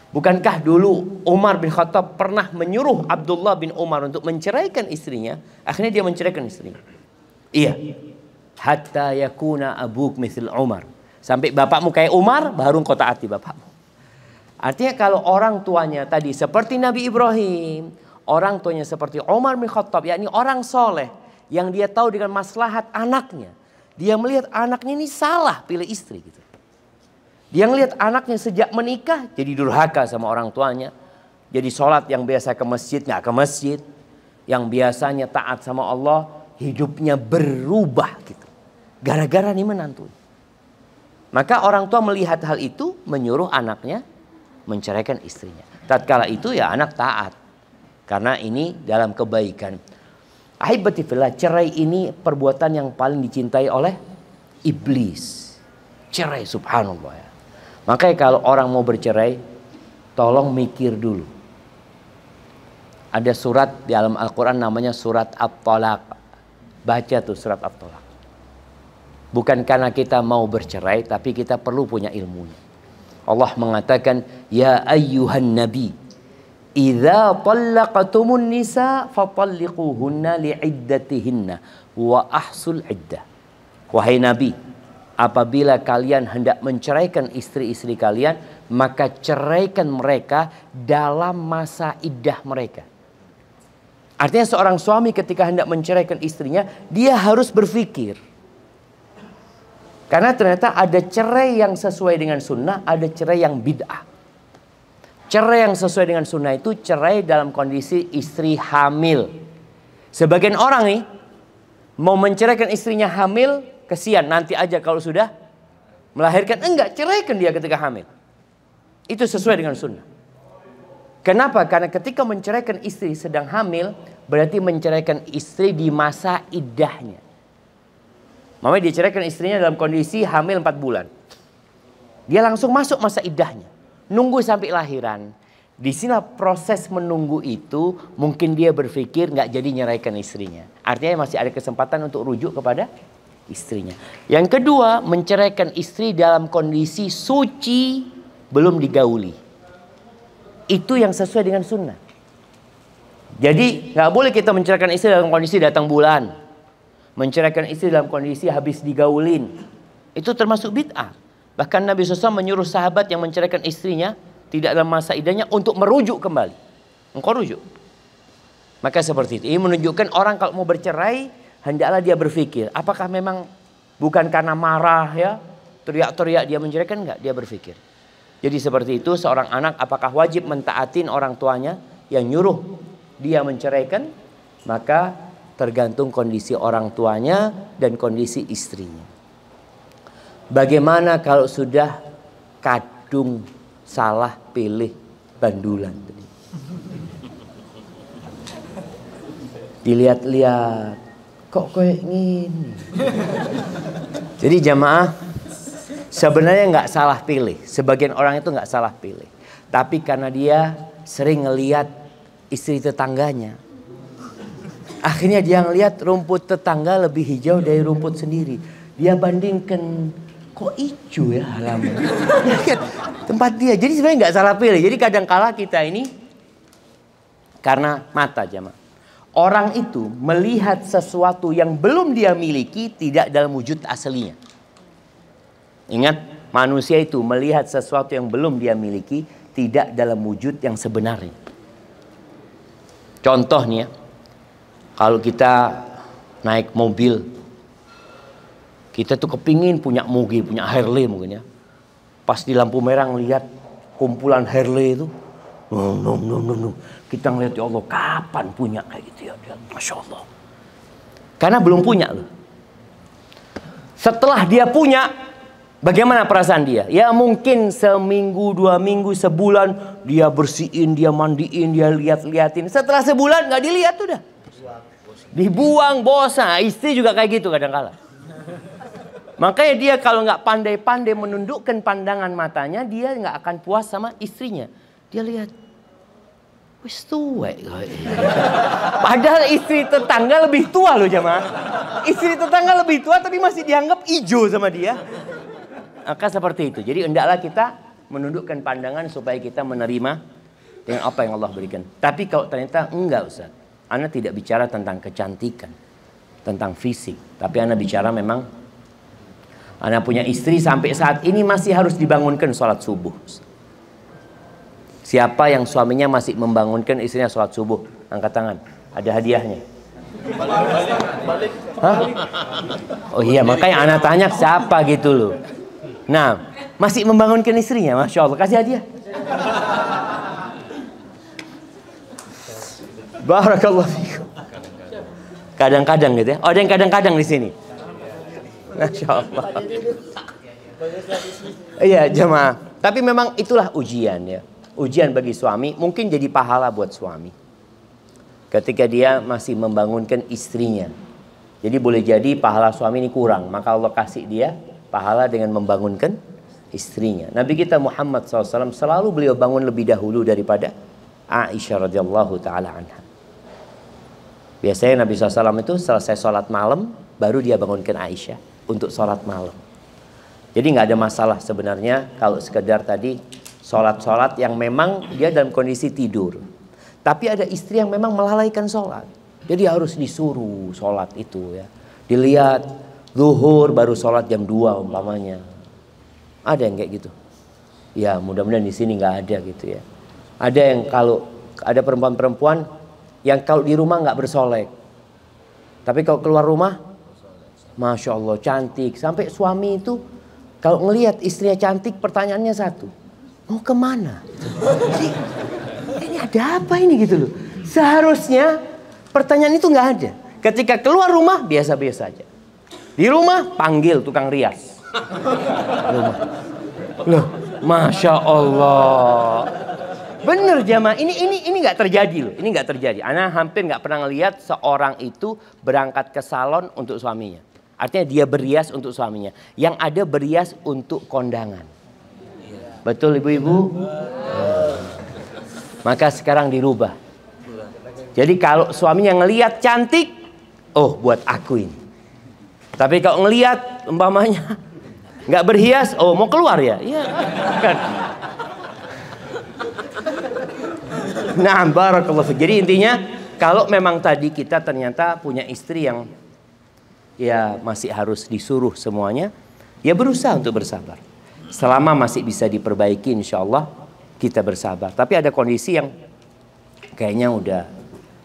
Bukankah dulu Umar bin Khattab pernah menyuruh Abdullah bin Umar untuk menceraikan istrinya? Akhirnya dia menceraikan istrinya. Iya. Hatta yakuna abuk mithl Umar. Sampai bapakmu kayak Umar, baru kau taati bapakmu. Artinya kalau orang tuanya tadi seperti Nabi Ibrahim, orang tuanya seperti Umar bin Khattab, yakni orang soleh yang dia tahu dengan maslahat anaknya. Dia melihat anaknya ini salah pilih istri gitu. Dia ngelihat anaknya sejak menikah jadi durhaka sama orang tuanya. Jadi sholat yang biasa ke masjid nggak ke masjid. Yang biasanya taat sama Allah hidupnya berubah gitu. Gara-gara nih menantu. Maka orang tua melihat hal itu menyuruh anaknya menceraikan istrinya. Tatkala itu ya anak taat. Karena ini dalam kebaikan. Ahibati fillah, cerai ini perbuatan yang paling dicintai oleh iblis. Cerai, subhanallah ya. Makanya kalau orang mau bercerai, tolong mikir dulu. Ada surat di dalam Al-Quran namanya surat At-Talaq. Baca tuh surat At-Talaq. Bukan karena kita mau bercerai, tapi kita perlu punya ilmunya. Allah mengatakan, ya ayyuhan nabi, idza talaqtumun nisa fatalliquhunna li'iddatihinna wa ahsul iddah. Wahai nabi, apabila kalian hendak menceraikan istri-istri kalian, maka ceraikan mereka dalam masa iddah mereka. Artinya seorang suami ketika hendak menceraikan istrinya, dia harus berpikir. Karena ternyata ada cerai yang sesuai dengan sunnah, ada cerai yang bid'ah. Cerai yang sesuai dengan sunnah itu cerai dalam kondisi istri hamil. Sebagian orang nih mau menceraikan istrinya hamil, kesian nanti aja kalau sudah melahirkan. Enggak, ceraikan dia ketika hamil. Itu sesuai dengan sunnah. Kenapa? Karena ketika menceraikan istri sedang hamil, berarti menceraikan istri di masa iddahnya. Mamanya diceraikan istrinya dalam kondisi hamil 4 bulan. Dia langsung masuk masa iddahnya. Nunggu sampai lahiran. Di sini proses menunggu itu mungkin dia berpikir nggak jadi nyeraikan istrinya. Artinya masih ada kesempatan untuk rujuk kepada istrinya. Yang kedua, menceraikan istri dalam kondisi suci belum digauli. Itu yang sesuai dengan sunnah. Jadi nggak boleh kita menceraikan istri dalam kondisi datang bulan. Menceraikan istri dalam kondisi habis digaulin. Itu termasuk bid'ah. Bahkan Nabi SAW menyuruh sahabat yang menceraikan istrinya tidak dalam masa iddahnya untuk merujuk kembali. Engkau rujuk. Maka seperti itu. Ini menunjukkan orang kalau mau bercerai, hendaklah dia berpikir. Apakah memang bukan karena marah ya, teriak-teriak dia menceraikan? Enggak, dia berpikir. Jadi seperti itu seorang anak apakah wajib mentaatin orang tuanya yang nyuruh dia menceraikan? Maka tergantung kondisi orang tuanya dan kondisi istrinya. Bagaimana kalau sudah kadung salah pilih bandulan? Dilihat-lihat, kok kayak gini? Jadi jamaah, sebenarnya nggak salah pilih. Sebagian orang itu nggak salah pilih. Tapi karena dia sering ngelihat istri tetangganya. Akhirnya dia ngelihat rumput tetangga lebih hijau dari rumput sendiri. Dia bandingkan, kok hijau ya halaman. Lihat tempat dia. Jadi sebenarnya nggak salah pilih. Jadi kadang-kala kita ini karena mata jamaah. Orang itu melihat sesuatu yang belum dia miliki tidak dalam wujud aslinya. Ingat, manusia itu melihat sesuatu yang belum dia miliki tidak dalam wujud yang sebenarnya. Contohnya, kalau kita naik mobil, kita tuh kepingin punya mobil, punya Harley mungkin ya. Pas di lampu merah ngelihat kumpulan Harley itu, kita ngelihat ya Allah, kapan punya kayak gitu ya, Masya Allah. Karena belum punya loh. Setelah dia punya, bagaimana perasaan dia? Ya mungkin seminggu, 2 minggu, sebulan dia bersihin, dia mandiin, dia lihat-liatin. Setelah sebulan nggak dilihat udah. Dibuang, bosan. Istri juga kayak gitu kadang-kala. Makanya dia kalau nggak pandai-pandai menundukkan pandangan matanya, dia nggak akan puas sama istrinya. Dia lihat, wis tua. Padahal istri tetangga lebih tua loh jamaah. Istri tetangga lebih tua tapi masih dianggap hijau sama dia. Maka seperti itu. Jadi hendaklah kita menundukkan pandangan supaya kita menerima dengan apa yang Allah berikan. Tapi kalau ternyata enggak Ustaz, Ana tidak bicara tentang kecantikan, tentang fisik. Tapi Ana bicara memang Ana punya istri sampai saat ini masih harus dibangunkan sholat subuh. Siapa yang suaminya masih membangunkan istrinya sholat subuh? Angkat tangan. Ada hadiahnya. Hah? Oh iya, makanya Ana tanya siapa gitu loh. Nah, masih membangunkan istrinya, Masya Allah. Kasih hadiah. Barakallahu fiikum. Kadang-kadang gitu ya. Oh, ada yang kadang-kadang di sini. Masya Allah. Iya jemaah. Tapi memang itulah ujian ya. Ujian bagi suami, mungkin jadi pahala buat suami. Ketika dia masih membangunkan istrinya. Jadi boleh jadi pahala suami ini kurang. Maka Allah kasih dia pahala dengan membangunkan istrinya. Nabi kita Muhammad SAW selalu beliau bangun lebih dahulu daripada Aisyah radhiyallahu ta'ala anha. Biasanya Nabi SAW itu selesai sholat malam, baru dia bangunkan Aisyah untuk sholat malam. Jadi nggak ada masalah sebenarnya kalau sekedar tadi sholat-sholat yang memang dia dalam kondisi tidur. Tapi ada istri yang memang melalaikan sholat. Jadi harus disuruh sholat itu ya. Dilihat zuhur baru sholat jam 2 umpamanya. Ada yang kayak gitu. Ya mudah-mudahan di sini nggak ada gitu ya. Ada yang kalau ada perempuan-perempuan yang kalau di rumah nggak bersolek. Tapi kalau keluar rumah, Masya Allah cantik. Sampai suami itu kalau ngelihat istrinya cantik pertanyaannya satu. Mau kemana? Ini ada apa ini gitu loh. Seharusnya pertanyaan itu nggak ada. Ketika keluar rumah biasa-biasa aja. Di rumah panggil tukang rias. Loh, Masya Allah. Bener jamaah, ini nggak terjadi loh. Ini nggak terjadi. Ana hampir nggak pernah ngelihat seorang itu berangkat ke salon untuk suaminya. Artinya dia berias untuk suaminya. Yang ada berias untuk kondangan. Betul ibu-ibu? Maka sekarang dirubah. Jadi kalau suaminya ngelihat cantik, oh buat aku ini. Tapi kalau ngelihat umpamanya nggak berhias, oh mau keluar ya? Iya kan. Nah, barakallahu fiik. Jadi intinya kalau memang tadi kita ternyata punya istri yang ya masih harus disuruh semuanya, ya berusaha untuk bersabar. Selama masih bisa diperbaiki, insya Allah kita bersabar. Tapi ada kondisi yang kayaknya udah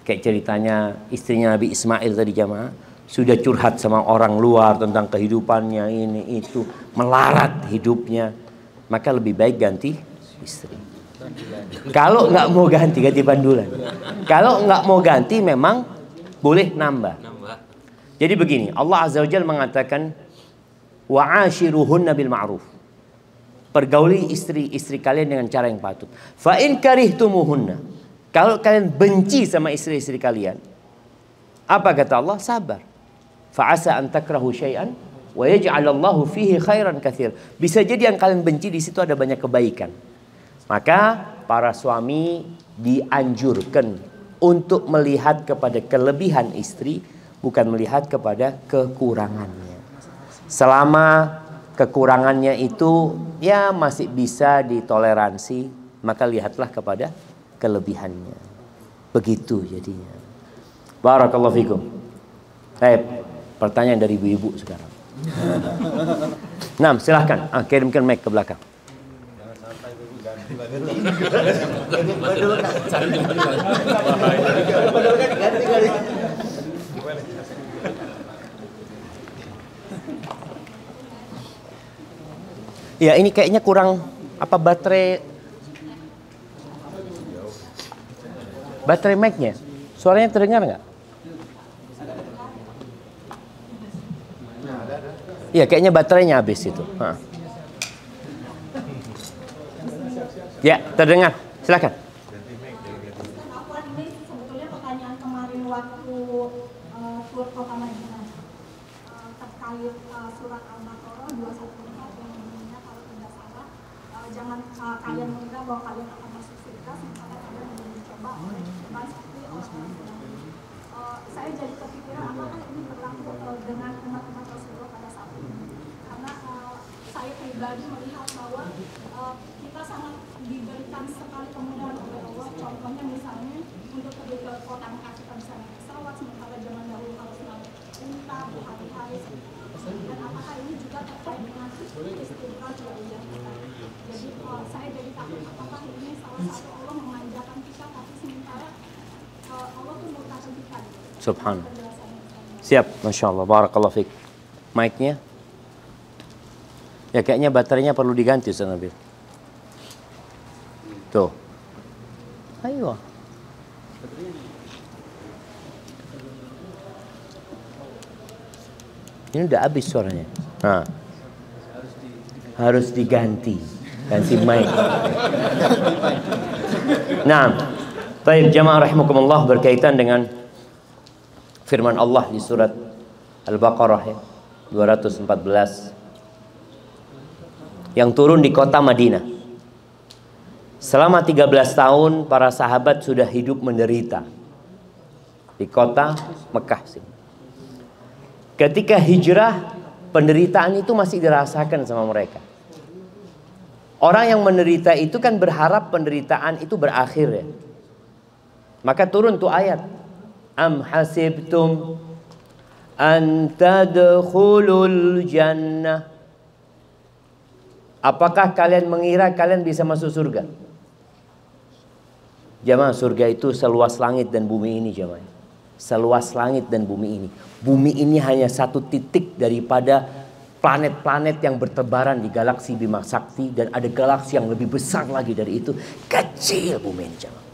kayak ceritanya istrinya Nabi Ismail tadi jamaah, sudah curhat sama orang luar tentang kehidupannya ini itu, melarat hidupnya, maka lebih baik ganti istri. Kalau nggak mau ganti bandulan. Kalau nggak mau ganti memang boleh nambah. Jadi begini, Allah Azza wa Jalla mengatakan wa'ashiruhunna bil ma'ruf. Pergauli istri-istri kalian dengan cara yang patut. Fa in karihtumuhunna. Kalau kalian benci sama istri-istri kalian, apa kata Allah? Sabar. Fa asa an takrahu syai'an wa yaj'alallahu fihi khairan katsir. Bisa jadi yang kalian benci di situ ada banyak kebaikan. Maka para suami dianjurkan untuk melihat kepada kelebihan istri, bukan melihat kepada kekurangannya. Selama kekurangannya itu ya masih bisa ditoleransi, maka lihatlah kepada kelebihannya. Begitu jadinya. Barakallahu fikum. Baik, pertanyaan dari ibu-ibu sekarang. Nah, silahkan. Kirimkan mic ke belakang. Ya ini kayaknya kurang apa baterai mic-nya. Suaranya terdengar nggak? Iya kayaknya baterainya habis itu. Ya, terdengar. Silakan. Ini sebetulnya pertanyaan kemarin waktu tur kota Madinah terkait surat Al-Baqarah 214 yang bunyinya kalau tidak salah jangan kalian mengira bahwa kalian akan masuk surga sementara kalian belum dicoba oleh Tuhan seperti orang-orang. Saya jadi kepikiran apakah ini berlaku dengan umat-umat Rasulullah pada saat ini? Karena saya pribadi melihat bahwa kita sangat diberikan sekali kemudahan oleh Allah. Contohnya misalnya untuk pergi ke kota Mekah kita bisa naik pesawat, sementara zaman dahulu harus naik unta berhari-hari. Dan apakah ini juga terkait dengan istiqomah jauhiyah kita? Jadi saya jadi takut apakah ini salah satu Allah memanjakan kita, tapi sementara Allah tuh mengatakan kita. Subhanallah. Siap, Masya Allah. Barakallahu fiik. Mic-nya? Ya kayaknya baterainya perlu diganti Ustaz Nabil. Tuh. Ayo. Ini udah habis suaranya. Nah. harus diganti mic. Nah, baik jamaah rahimakumullah, berkaitan dengan firman Allah di surat Al-Baqarah ya, 214 yang turun di kota Madinah. Selama 13 tahun para sahabat sudah hidup menderita di kota Mekah sini. Ketika hijrah, penderitaan itu masih dirasakan sama mereka. Orang yang menderita itu kan berharap penderitaan itu berakhir ya. Maka turun tuh ayat. Am hasibtum an tadkhulul jannah. Apakah kalian mengira kalian bisa masuk surga? Jamaah, surga itu seluas langit dan bumi ini jamaah. Seluas langit dan bumi ini. Bumi ini hanya satu titik daripada planet-planet yang bertebaran di galaksi Bima Sakti, dan ada galaksi yang lebih besar lagi dari itu. Kecil bumi ini jamaah.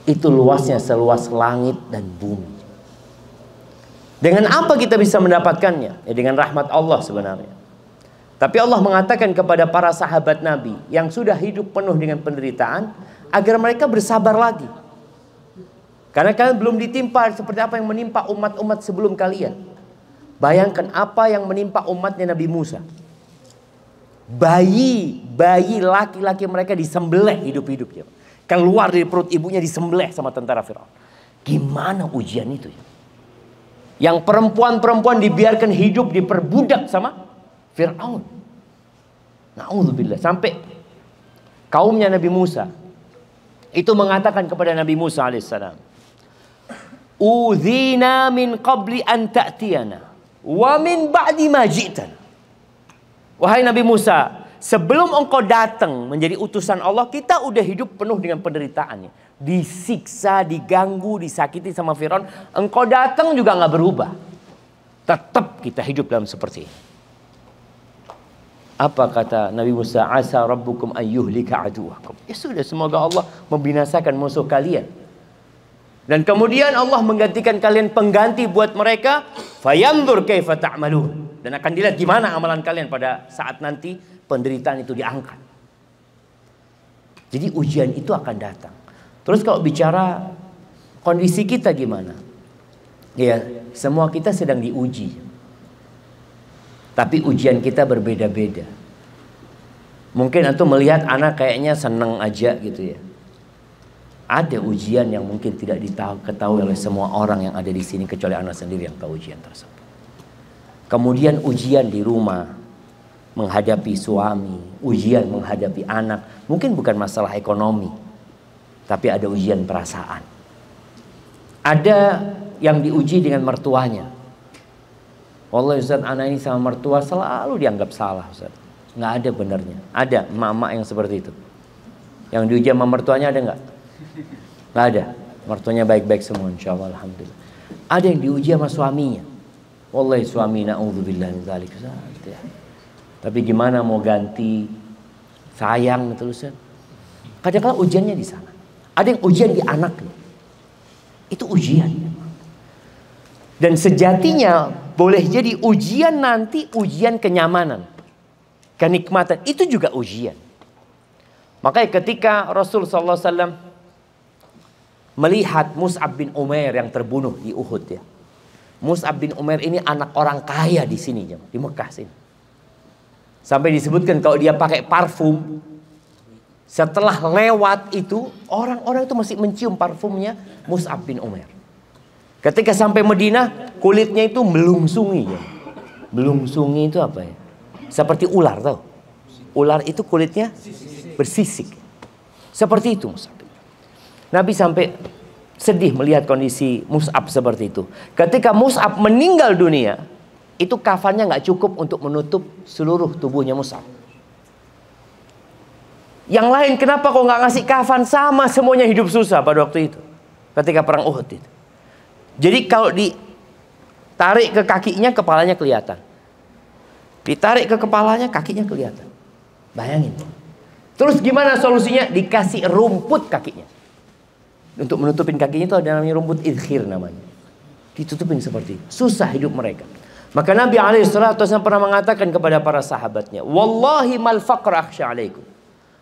Itu luasnya seluas langit dan bumi. Dengan apa kita bisa mendapatkannya? Ya dengan rahmat Allah sebenarnya. Tapi Allah mengatakan kepada para sahabat Nabi yang sudah hidup penuh dengan penderitaan, agar mereka bersabar lagi. Karena kalian belum ditimpa seperti apa yang menimpa umat-umat sebelum kalian. Bayangkan apa yang menimpa umatnya Nabi Musa. Bayi laki-laki mereka disembelih hidup-hidup. Keluar dari perut ibunya disembelih sama tentara Firaun. Gimana ujian itu? Yang perempuan-perempuan dibiarkan hidup diperbudak sama Firaun. Na'udzubillah. Sampai kaumnya Nabi Musa itu mengatakan kepada Nabi Musa alaihissalam, "Udzina min qabli an ta'tiyana wa min ba'di ma ji'tana." Wahai Nabi Musa, sebelum engkau datang menjadi utusan Allah, kita udah hidup penuh dengan penderitaannya. Disiksa, diganggu, disakiti sama Firaun. Engkau datang juga nggak berubah. Tetap kita hidup dalam seperti ini. Apa kata Nabi Musa? Asa rabbukum ayyuhlika aduwakum. Ya sudah, semoga Allah membinasakan musuh kalian. Dan kemudian Allah menggantikan kalian pengganti buat mereka. Fayanzur kaifa ta'malun. Dan akan dilihat gimana amalan kalian pada saat nanti penderitaan itu diangkat. Jadi ujian itu akan datang. Terus kalau bicara kondisi kita gimana? Ya, semua kita sedang diuji. Tapi ujian kita berbeda-beda. Mungkin antum melihat anak kayaknya seneng aja gitu ya. Ada ujian yang mungkin tidak diketahui oleh semua orang yang ada di sini, kecuali anak sendiri yang tahu ujian tersebut. Kemudian ujian di rumah, menghadapi suami, ujian menghadapi anak. Mungkin bukan masalah ekonomi, tapi ada ujian perasaan. Ada yang diuji dengan mertuanya. Wallahi Ustaz, anak ini sama mertua selalu dianggap salah Ustaz. Nggak ada benernya. Ada emak-emak yang seperti itu. Yang diuji sama mertuanya ada nggak? Nggak ada. Mertuanya baik-baik semua, insya Allah, alhamdulillah. Ada yang diuji sama suaminya. Wallahi suami na'udzubillah min dzalik. Tapi gimana mau ganti sayang gitu Ustaz. Kadang-kadang ujiannya di sana. Ada yang ujian di anaknya. Itu ujian. Dan sejatinya boleh jadi ujian nanti ujian kenyamanan, kenikmatan, itu juga ujian. Makanya ketika Rasul SAW melihat Mus'ab bin Umair yang terbunuh di Uhud ya. Mus'ab bin Umair ini anak orang kaya di sini, di Mekah sini. Sampai disebutkan kalau dia pakai parfum, setelah lewat itu orang-orang itu masih mencium parfumnya Mus'ab bin Umair. Ketika sampai Madinah, kulitnya itu melungsungi ya. Melungsungi itu apa ya? Seperti ular, tahu? Ular itu kulitnya bersisik. Seperti itu Mus'ab. Nabi sampai sedih melihat kondisi Mus'ab seperti itu. Ketika Mus'ab meninggal dunia, itu kafannya nggak cukup untuk menutup seluruh tubuhnya Mus'ab. Yang lain kenapa kok nggak ngasih kafan? Sama semuanya hidup susah pada waktu itu. Ketika perang Uhud itu. Jadi kalau ditarik ke kakinya, kepalanya kelihatan. Ditarik ke kepalanya, kakinya kelihatan. Bayangin. Terus gimana solusinya? Dikasih rumput kakinya. Untuk menutupin kakinya itu ada namanya rumput idkhir namanya. Ditutupin seperti itu. Susah hidup mereka. Maka Nabi SAW pernah mengatakan kepada para sahabatnya, wallahi mal faqr akhsha alaikum.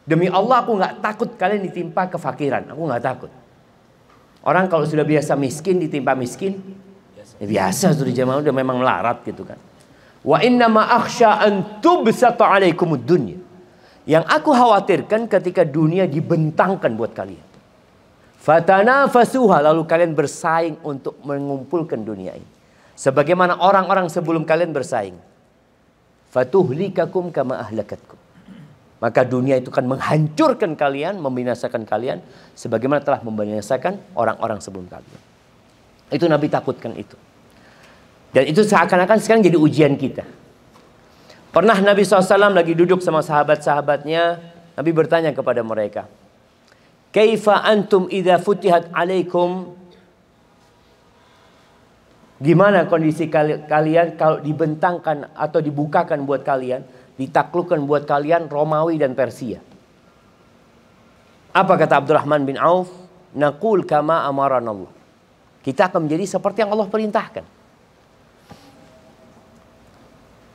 Demi Allah aku nggak takut kalian ditimpa kefakiran. Aku nggak takut. Orang kalau sudah biasa miskin ditimpa miskin, ya biasa sudah jamaah, udah memang melarat gitu kan. Wa inna ma akhsha an tubsata alaikumud dunya. Yang aku khawatirkan ketika dunia dibentangkan buat kalian. Fatanafasuha, lalu kalian bersaing untuk mengumpulkan dunia ini. Sebagaimana orang-orang sebelum kalian bersaing. Fatuhlikakum kama ahlakatkum. Maka dunia itu akan menghancurkan kalian, membinasakan kalian sebagaimana telah membinasakan orang-orang sebelum kalian. Itu Nabi takutkan itu. Dan itu seakan-akan sekarang jadi ujian kita. Pernah Nabi SAW lagi duduk sama sahabat-sahabatnya, Nabi bertanya kepada mereka, kaifa antum idza futihat alaikum? Gimana kondisi kalian kalau dibentangkan atau dibukakan buat kalian, ditaklukkan buat kalian Romawi dan Persia? Apa kata Abdurrahman bin Auf? Naqul kama amaranallah. Kita akan menjadi seperti yang Allah perintahkan.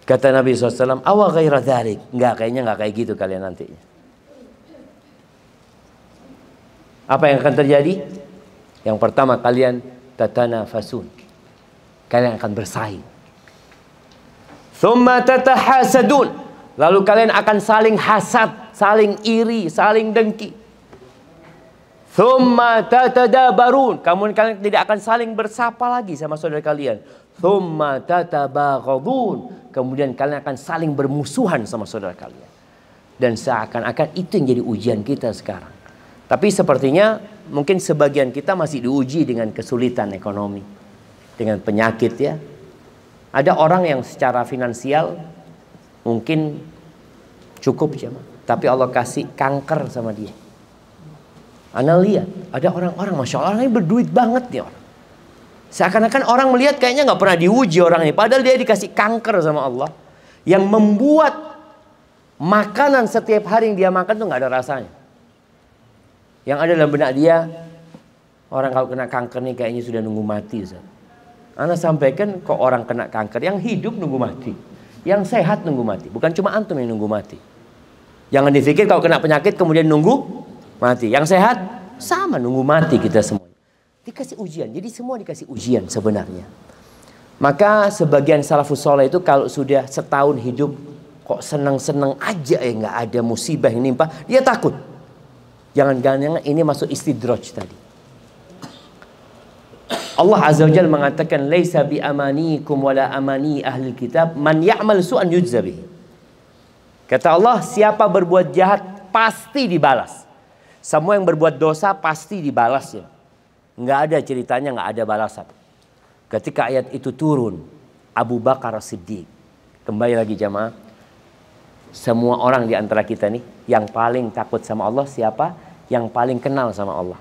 Kata Nabi SAW, awa ghaira dhalik. Kayaknya enggak kayak gitu kalian nantinya. Apa yang akan terjadi? Yang pertama, kalian tatanafasun. Kalian akan bersaing. Thumma tatahasadun. Lalu kalian akan saling hasad, saling iri, saling dengki. Thumma tatadabarun. Kemudian kalian tidak akan saling bersapa lagi sama saudara kalian. Thumma tatabaghadun. Kemudian kalian akan saling bermusuhan sama saudara kalian. Dan seakan-akan itu yang jadi ujian kita sekarang. Tapi sepertinya mungkin sebagian kita masih diuji dengan kesulitan ekonomi, dengan penyakit ya. Ada orang yang secara finansial mungkin cukup tapi Allah kasih kanker sama dia. Anda lihat, ada orang-orang Masya Allah ini berduit banget nih orang. Seakan-akan orang melihat kayaknya nggak pernah diuji orang ini, padahal dia dikasih kanker sama Allah, yang membuat makanan setiap hari yang dia makan tuh nggak ada rasanya. Yang ada dalam benak dia, orang kalau kena kanker nih kayaknya sudah nunggu mati. Anda sampaikan kok orang kena kanker, yang hidup nunggu mati, yang sehat nunggu mati. Bukan cuma antum yang nunggu mati. Jangan dipikir kalau kena penyakit kemudian nunggu mati. Yang sehat sama nunggu mati kita semua. Dikasih ujian, jadi semua dikasih ujian sebenarnya. Maka sebagian salafus soleh itu kalau sudah setahun hidup kok senang-senang aja ya, nggak ada musibah yang nimpa, dia takut. Jangan-jangan ini masuk istidraj tadi. Allah Azza wa Jalla mengatakan laisa bi amanikum wala amani ahli kitab man ya'mal su'an yujza bihi. Kata Allah, siapa berbuat jahat pasti dibalas. Semua yang berbuat dosa pasti dibalas ya. Nggak ada ceritanya nggak ada balasan. Ketika ayat itu turun, Abu Bakar Siddiq, kembali lagi jamaah, semua orang di antara kita nih yang paling takut sama Allah siapa? Yang paling kenal sama Allah,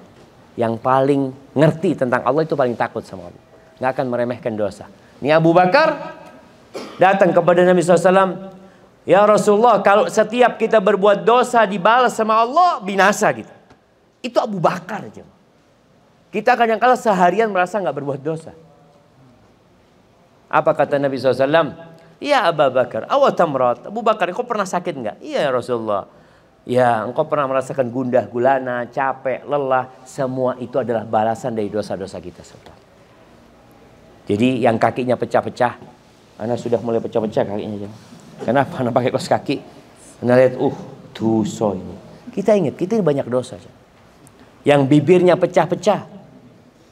yang paling ngerti tentang Allah itu paling takut sama Allah, nggak akan meremehkan dosa. Ini Abu Bakar datang kepada Nabi SAW, ya Rasulullah, kalau setiap kita berbuat dosa dibalas sama Allah, binasa kita. Itu Abu Bakar aja. Kita kadang-kala seharian merasa nggak berbuat dosa. Apa kata Nabi SAW? Ya Abu Bakar, awatamrat. Abu Bakar, engkau pernah sakit nggak? Iya ya Rasulullah. Ya, engkau pernah merasakan gundah gulana, capek, lelah. Semua itu adalah balasan dari dosa-dosa kita. Jadi yang kakinya pecah-pecah, Anda sudah mulai pecah-pecah kakinya. Kenapa? Anda pakai kaos kaki. Anda lihat, dosa ini. Kita ingat, kita banyak dosa. Yang bibirnya pecah-pecah.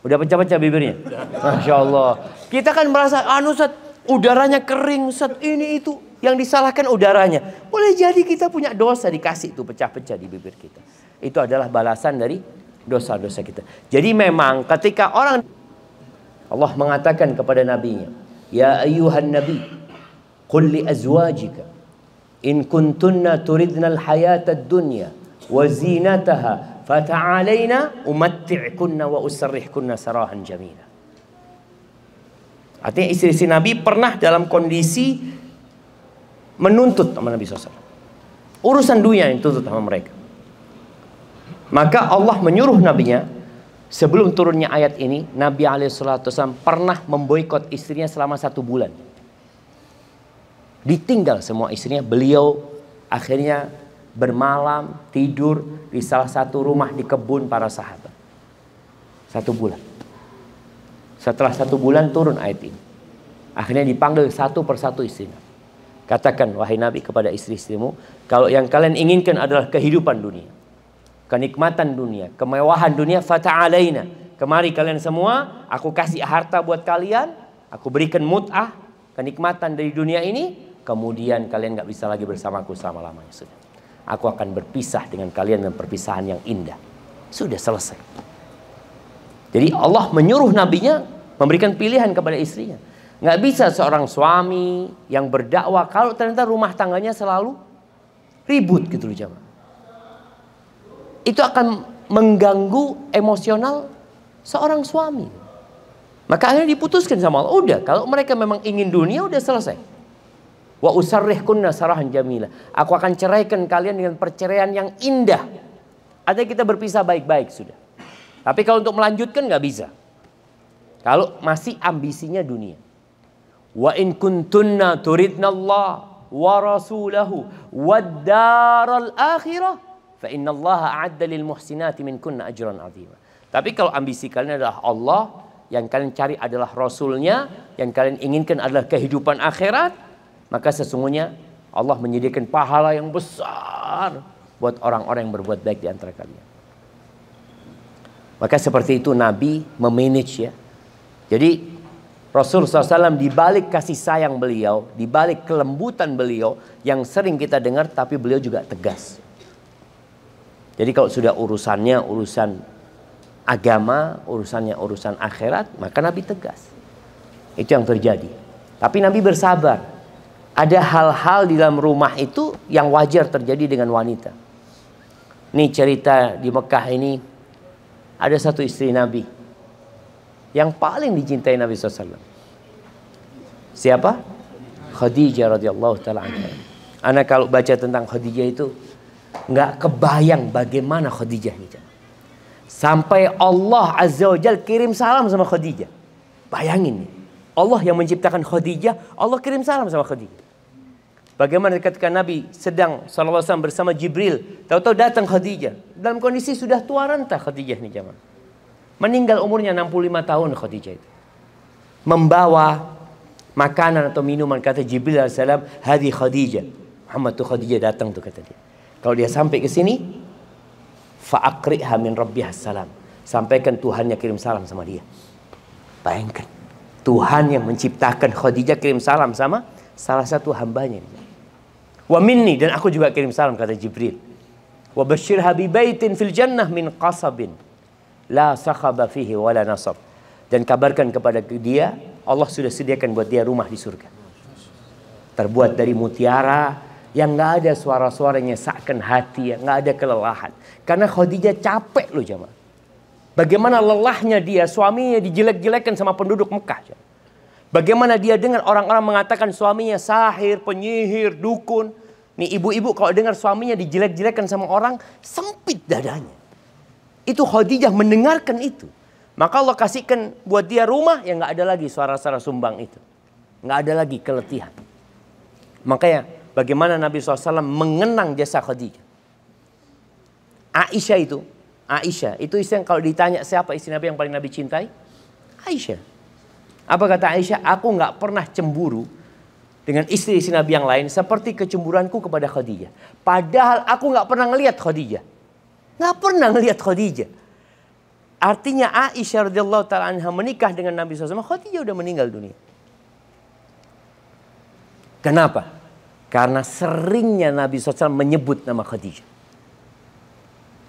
Udah pecah-pecah bibirnya? Masya Allah. Kita kan merasa, Ustaz, udaranya kering, Ustaz, ini itu. Yang disalahkan udaranya. Boleh jadi kita punya dosa, dikasih itu pecah-pecah di bibir kita. Itu adalah balasan dari dosa-dosa kita. Jadi memang ketika orang, Allah mengatakan kepada nabinya, ya ayyuhan nabi, qul li azwajika in kuntunna turidna al-hayata ad-dunya wa zinataha fata'alaina umatti'kunna wa usarrihkunna sarahan jamila. Artinya istri-istri Nabi pernah dalam kondisi menuntut sama Nabi SAW. Urusan dunia yang dituntut sama mereka. Maka Allah menyuruh nabinya, sebelum turunnya ayat ini, Nabi SAW pernah memboikot istrinya selama 1 bulan. Ditinggal semua istrinya. Beliau akhirnya bermalam, tidur di salah satu rumah di kebun para sahabat. 1 bulan. Setelah 1 bulan turun ayat ini. Akhirnya dipanggil satu persatu istrinya. Katakan, wahai Nabi, kepada istri-istrimu, kalau yang kalian inginkan adalah kehidupan dunia, kenikmatan dunia, kemewahan dunia, fata'alaina, kemari kalian semua, aku kasih harta buat kalian, aku berikan mut'ah, kenikmatan dari dunia ini, kemudian kalian gak bisa lagi bersamaku selama-lamanya. Sudah, aku akan berpisah dengan kalian dengan perpisahan yang indah. Sudah selesai. Jadi Allah menyuruh nabinya memberikan pilihan kepada istrinya. Nggak bisa seorang suami yang berdakwah kalau ternyata rumah tangganya selalu ribut gitu loh jamaah. Itu akan mengganggu emosional seorang suami. Maka akhirnya diputuskan sama Allah, udah kalau mereka memang ingin dunia udah selesai. Wa usarrihkunna sarahan jamila. Aku akan ceraikan kalian dengan perceraian yang indah. Artinya kita berpisah baik-baik sudah. Tapi kalau untuk melanjutkan nggak bisa. Kalau masih ambisinya dunia. Wa in kuntunna turidna Allah wa rasulahu wad daral akhirah fa innallaha a'adda lil muhsinati minkunna ajran 'azima. Tapi kalau ambisi kalian adalah Allah, yang kalian cari adalah Rasulnya, yang kalian inginkan adalah kehidupan akhirat, maka sesungguhnya Allah menyediakan pahala yang besar buat orang-orang yang berbuat baik di antara kalian. Maka seperti itu Nabi memanage ya. Jadi Rasul SAW dibalik kasih sayang beliau, dibalik kelembutan beliau yang sering kita dengar, tapi beliau juga tegas. Jadi kalau sudah urusannya urusan agama, urusannya urusan akhirat, maka Nabi tegas. Itu yang terjadi. Tapi Nabi bersabar. Ada hal-hal di dalam rumah itu yang wajar terjadi dengan wanita. Nih cerita di Mekah ini, ada satu istri Nabi yang paling dicintai Nabi SAW. Siapa? Khadijah radhiyallahu ta'ala anha. Anak kalau baca tentang Khadijah itu nggak kebayang bagaimana Khadijah ini. Sampai Allah Azza wa Jalla kirim salam sama Khadijah. Bayangin nih. Allah yang menciptakan Khadijah, Allah kirim salam sama Khadijah. Bagaimana ketika Nabi sedang sallallahu alaihi wasallam bersama Jibril, tahu-tahu datang Khadijah. Dalam kondisi sudah tua renta Khadijah nih jamaah. Meninggal umurnya 65 tahun Khadijah itu. Membawa makanan atau minuman, kata Jibril alaihissalam, hadi Khadijah. Muhammad tuh Khadijah datang tuh kata dia. Kalau dia sampai ke sini, fa'aqri'ha min rabbiha salam. Sampaikan Tuhannya kirim salam sama dia. Bayangkan. Tuhan yang menciptakan Khadijah kirim salam sama salah satu hambanya. Wa minni, dan aku juga kirim salam, kata Jibril. Wa basyirha bi baitin fil jannah min qasabin la sakhaba fihi wala nasab. Dan kabarkan kepada dia, Allah sudah sediakan buat dia rumah di surga. Terbuat dari mutiara yang nggak ada suara-suara yang nyesakkan hati, yang nggak ada kelelahan. Karena Khadijah capek loh jamaah. Bagaimana lelahnya dia, suaminya dijelek-jelekan sama penduduk Mekah. Bagaimana dia dengar orang-orang mengatakan suaminya sahir, penyihir, dukun. Nih ibu-ibu kalau dengar suaminya dijelek-jelekan sama orang, sempit dadanya. Itu Khadijah mendengarkan itu. Maka Allah kasihkan buat dia rumah yang nggak ada lagi suara-suara sumbang itu. Nggak ada lagi keletihan. Makanya bagaimana Nabi SAW mengenang jasa Khadijah. Aisyah itu istri yang kalau ditanya siapa istri Nabi yang paling Nabi cintai? Aisyah. Apa kata Aisyah? Aku nggak pernah cemburu dengan istri-istri Nabi yang lain seperti kecemburuanku kepada Khadijah. Padahal aku nggak pernah ngelihat Khadijah. Nggak pernah ngelihat Khadijah. Artinya Aisyah radhiyallahu ta'ala anha menikah dengan Nabi SAW, Khadijah udah meninggal dunia. Kenapa? Karena seringnya Nabi SAW menyebut nama Khadijah.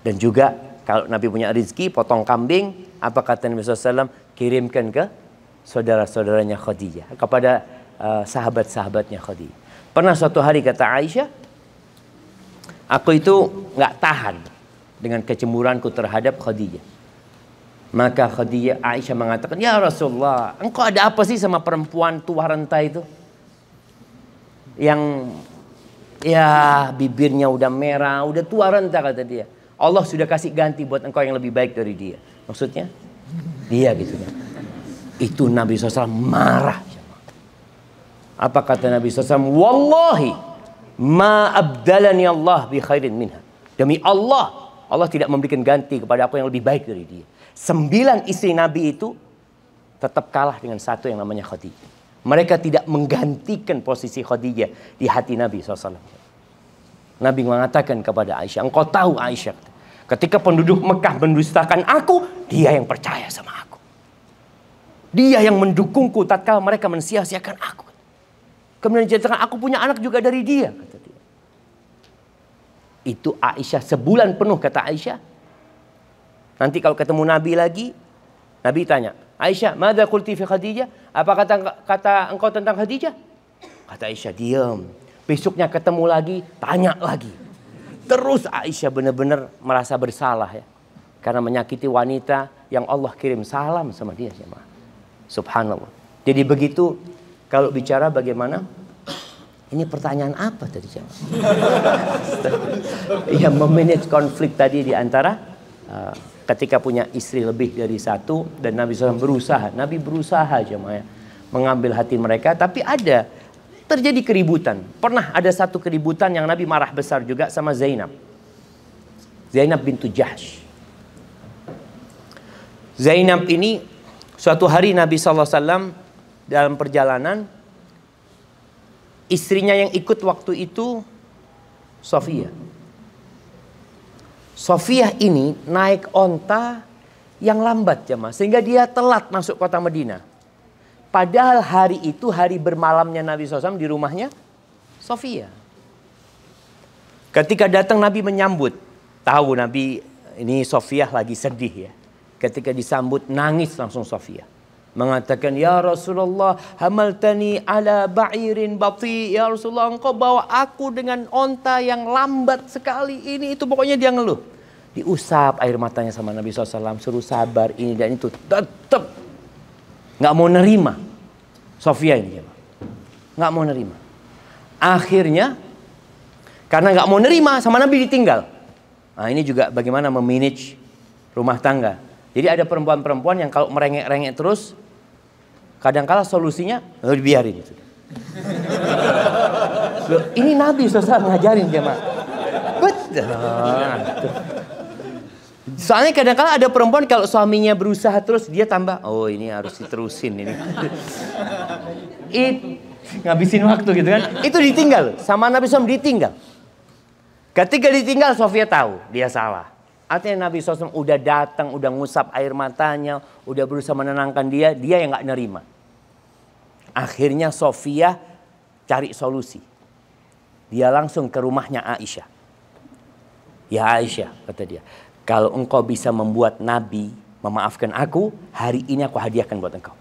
Dan juga kalau Nabi punya rezeki, potong kambing, apa kata Nabi SAW? Kirimkan ke saudara-saudaranya Khadijah. Kepada sahabat-sahabatnya Khadijah. Pernah suatu hari kata Aisyah, aku itu nggak tahan dengan kecemburuanku terhadap Khadijah. Maka Aisyah mengatakan, ya Rasulullah, engkau ada apa sih sama perempuan tua renta itu? Yang ya bibirnya udah merah, udah tua renta kata dia. Allah sudah kasih ganti buat engkau yang lebih baik dari dia. Maksudnya? Dia gitu ya. Itu Nabi SAW marah. Apa kata Nabi SAW? Wallahi ma abdalani Allah bi khairin minha. Demi Allah, Allah tidak memberikan ganti kepada aku yang lebih baik dari dia. 9 istri Nabi itu tetap kalah dengan satu yang namanya Khadijah. Mereka tidak menggantikan posisi Khadijah di hati Nabi SAW. Nabi mengatakan kepada Aisyah, engkau tahu Aisyah, ketika penduduk Mekah mendustakan aku, dia yang percaya sama aku. Dia yang mendukungku tatkala mereka mensia-siakan aku. Kemudian dijadikan aku punya anak juga dari dia, kata dia. Itu Aisyah sebulan penuh, kata Aisyah. Nanti kalau ketemu Nabi lagi, Nabi tanya, Aisyah, madza qulti fi Khadijah? Apa kata engkau tentang Khadijah? Kata Aisyah, diam. Besoknya ketemu lagi, tanya lagi. Terus Aisyah benar-benar merasa bersalah ya, karena menyakiti wanita yang Allah kirim salam sama dia, jemaah. Subhanallah. Jadi begitu kalau bicara bagaimana? Ini pertanyaan apa tadi, jemaah? Ya, memanage konflik tadi di antara ketika punya istri lebih dari satu dan Nabi SAW berusaha. Nabi berusaha, jemaah, mengambil hati mereka, tapi ada terjadi keributan. Pernah ada satu keributan yang Nabi marah besar juga sama Zainab. Zainab bintu Jahsh. Zainab ini suatu hari Nabi SAW dalam perjalanan, istrinya yang ikut waktu itu Sofia. Sofia ini naik onta yang lambat, jemaah, sehingga dia telat masuk kota Madinah. Padahal hari itu hari bermalamnya Nabi SAW di rumahnya Sofia. Ketika datang Nabi menyambut, tahu Nabi ini Sofia lagi sedih ya. Ketika disambut nangis langsung Sofia. Mengatakan, ya Rasulullah, hamaltani ala ba'irin bati. Ya Rasulullah, engkau bawa aku dengan onta yang lambat sekali. Ini itu pokoknya dia ngeluh. Diusap air matanya sama Nabi SAW. Suruh sabar ini dan itu. Tetap nggak mau nerima. Sofia ini. Nggak mau nerima. Akhirnya, karena nggak mau nerima sama Nabi ditinggal. Nah ini juga bagaimana memanage rumah tangga. Jadi ada perempuan-perempuan yang kalau merengek-rengek terus, kadang-kala solusinya biarin itu. Ini Nabi SAW ngajarin jemaah. Betul. Soalnya kadang-kala ada perempuan kalau suaminya berusaha terus, dia tambah, oh ini harus diterusin ini. Ngabisin waktu gitu kan. Itu ditinggal, sama Nabi SAW ditinggal. Ketika ditinggal, Sofia tahu dia salah. Artinya Nabi SAW udah datang, udah ngusap air matanya, udah berusaha menenangkan dia, dia yang gak nerima. Akhirnya Sofia cari solusi. Dia langsung ke rumahnya Aisyah. Ya Aisyah, kata dia, kalau engkau bisa membuat Nabi memaafkan aku, hari ini aku hadiahkan buat engkau.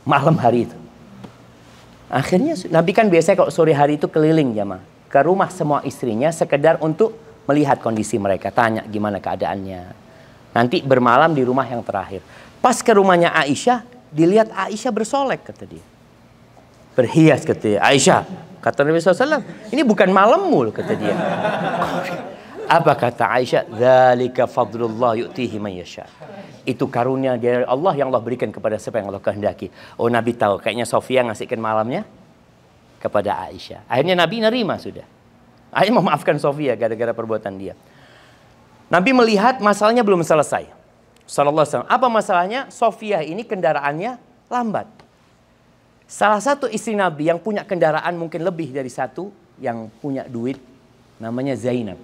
Malam hari itu. Akhirnya Nabi kan biasanya kalau sore hari itu keliling jamaah ke rumah semua istrinya sekedar untuk melihat kondisi mereka, tanya gimana keadaannya. Nanti bermalam di rumah yang terakhir. Pas ke rumahnya Aisyah, dilihat Aisyah bersolek, kata dia. Berhias, kata dia. Aisyah, kata Nabi SAW, ini bukan malammu, kata dia. Apa kata Aisyah? Dzalika fadlullah yu'tihi man yasha. Itu karunia dari Allah yang Allah berikan kepada siapa yang Allah kehendaki. Oh Nabi tahu, kayaknya Sofia ngasihkan malamnya kepada Aisyah. Akhirnya Nabi nerima sudah. Akhirnya memaafkan Sofia gara-gara perbuatan dia. Nabi melihat masalahnya belum selesai. Sallallahu alaihi wasallam. Apa masalahnya? Sofia ini kendaraannya lambat. Salah satu istri Nabi yang punya kendaraan mungkin lebih dari satu, yang punya duit, namanya Zainab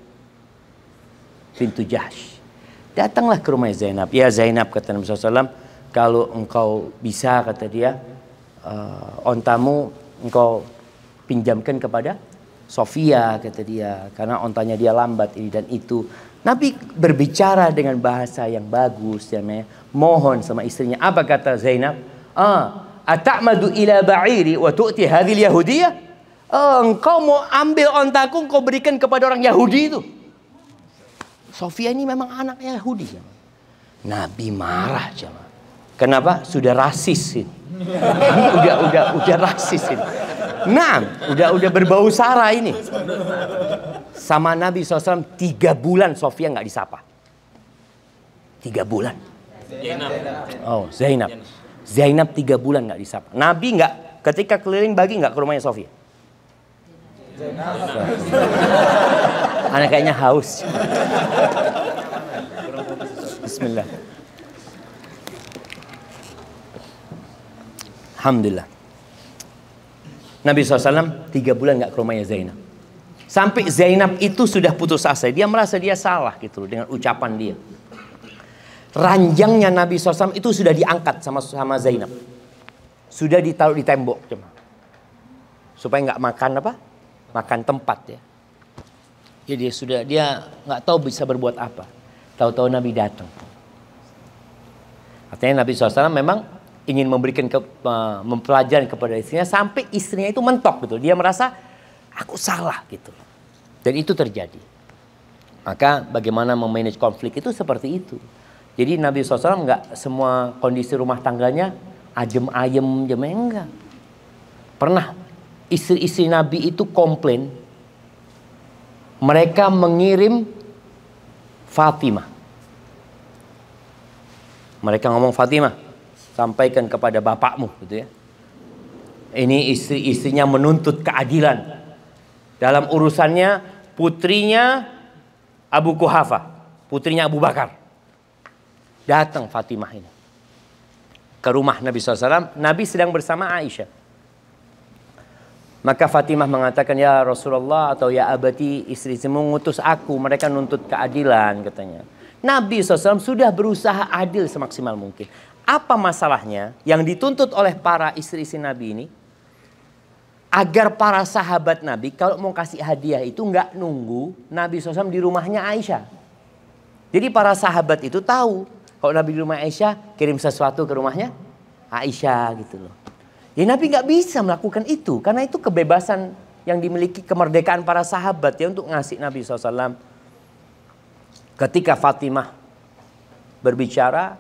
bintu Jahsh. Datanglah ke rumah Zainab. Ya Zainab, kata Nabi SAW, kalau engkau bisa, kata dia, ontamu engkau pinjamkan kepada Sofia, kata dia, karena ontanya dia lambat ini dan itu. Nabi berbicara dengan bahasa yang bagus, ya, mohon sama istrinya. Apa kata Zainab? Ata'madu ila ba'iri wa tu'ti hadhil yahudiyah? Engkau mau ambil ontaku, engkau berikan kepada orang Yahudi itu. Sofia ini memang anak Yahudi. Ya. Nabi marah, jemaah. Kenapa? Sudah rasis ini. Ini udah rasis ini. Nah, udah berbau sara ini. Sama Nabi SAW 3 bulan Sofia nggak disapa. 3 bulan. Zainab. Oh, Zainab. Zainab 3 bulan nggak disapa. Nabi nggak ketika keliling bagi nggak ke rumahnya Sofia? Anak kayaknya haus. Bismillah. Alhamdulillah. Nabi SAW 3 bulan nggak ke rumahnya Zainab. Sampai Zainab itu sudah putus asa. Dia merasa dia salah gitu loh dengan ucapan dia. Ranjangnya Nabi SAW itu sudah diangkat sama Zainab. Sudah ditaruh di tembok. Supaya nggak makan apa? Makan tempat ya. Jadi dia nggak tahu bisa berbuat apa. Tahu-tahu Nabi datang. Artinya Nabi SAW memang ingin memberikan mempelajari kepada istrinya sampai istrinya itu mentok gitu. Dia merasa aku salah gitu. Dan itu terjadi. Maka bagaimana memanage konflik itu seperti itu. Jadi Nabi SAW nggak semua kondisi rumah tangganya adem ayem enggak. Pernah istri-istri Nabi itu komplain. Mereka mengirim Fatimah. Mereka ngomong, Fatimah, sampaikan kepada bapakmu gitu ya. Ini istri-istrinya menuntut keadilan dalam urusannya putrinya Abu Quhafa, putrinya Abu Bakar. Datang Fatimah ini ke rumah Nabi SAW. Nabi sedang bersama Aisyah. Maka Fatimah mengatakan, ya Rasulullah atau ya abati, istri-istrimu mengutus aku, mereka nuntut keadilan katanya. Nabi SAW sudah berusaha adil semaksimal mungkin. Apa masalahnya yang dituntut oleh para istri-istri Nabi ini? Agar para sahabat Nabi kalau mau kasih hadiah itu nggak nunggu Nabi SAW di rumahnya Aisyah. Jadi para sahabat itu tahu kalau Nabi di rumah Aisyah kirim sesuatu ke rumahnya Aisyah gitu loh. Ya Nabi nggak bisa melakukan itu karena itu kebebasan yang dimiliki, kemerdekaan para sahabat ya untuk ngasih Nabi SAW. Ketika Fatimah berbicara,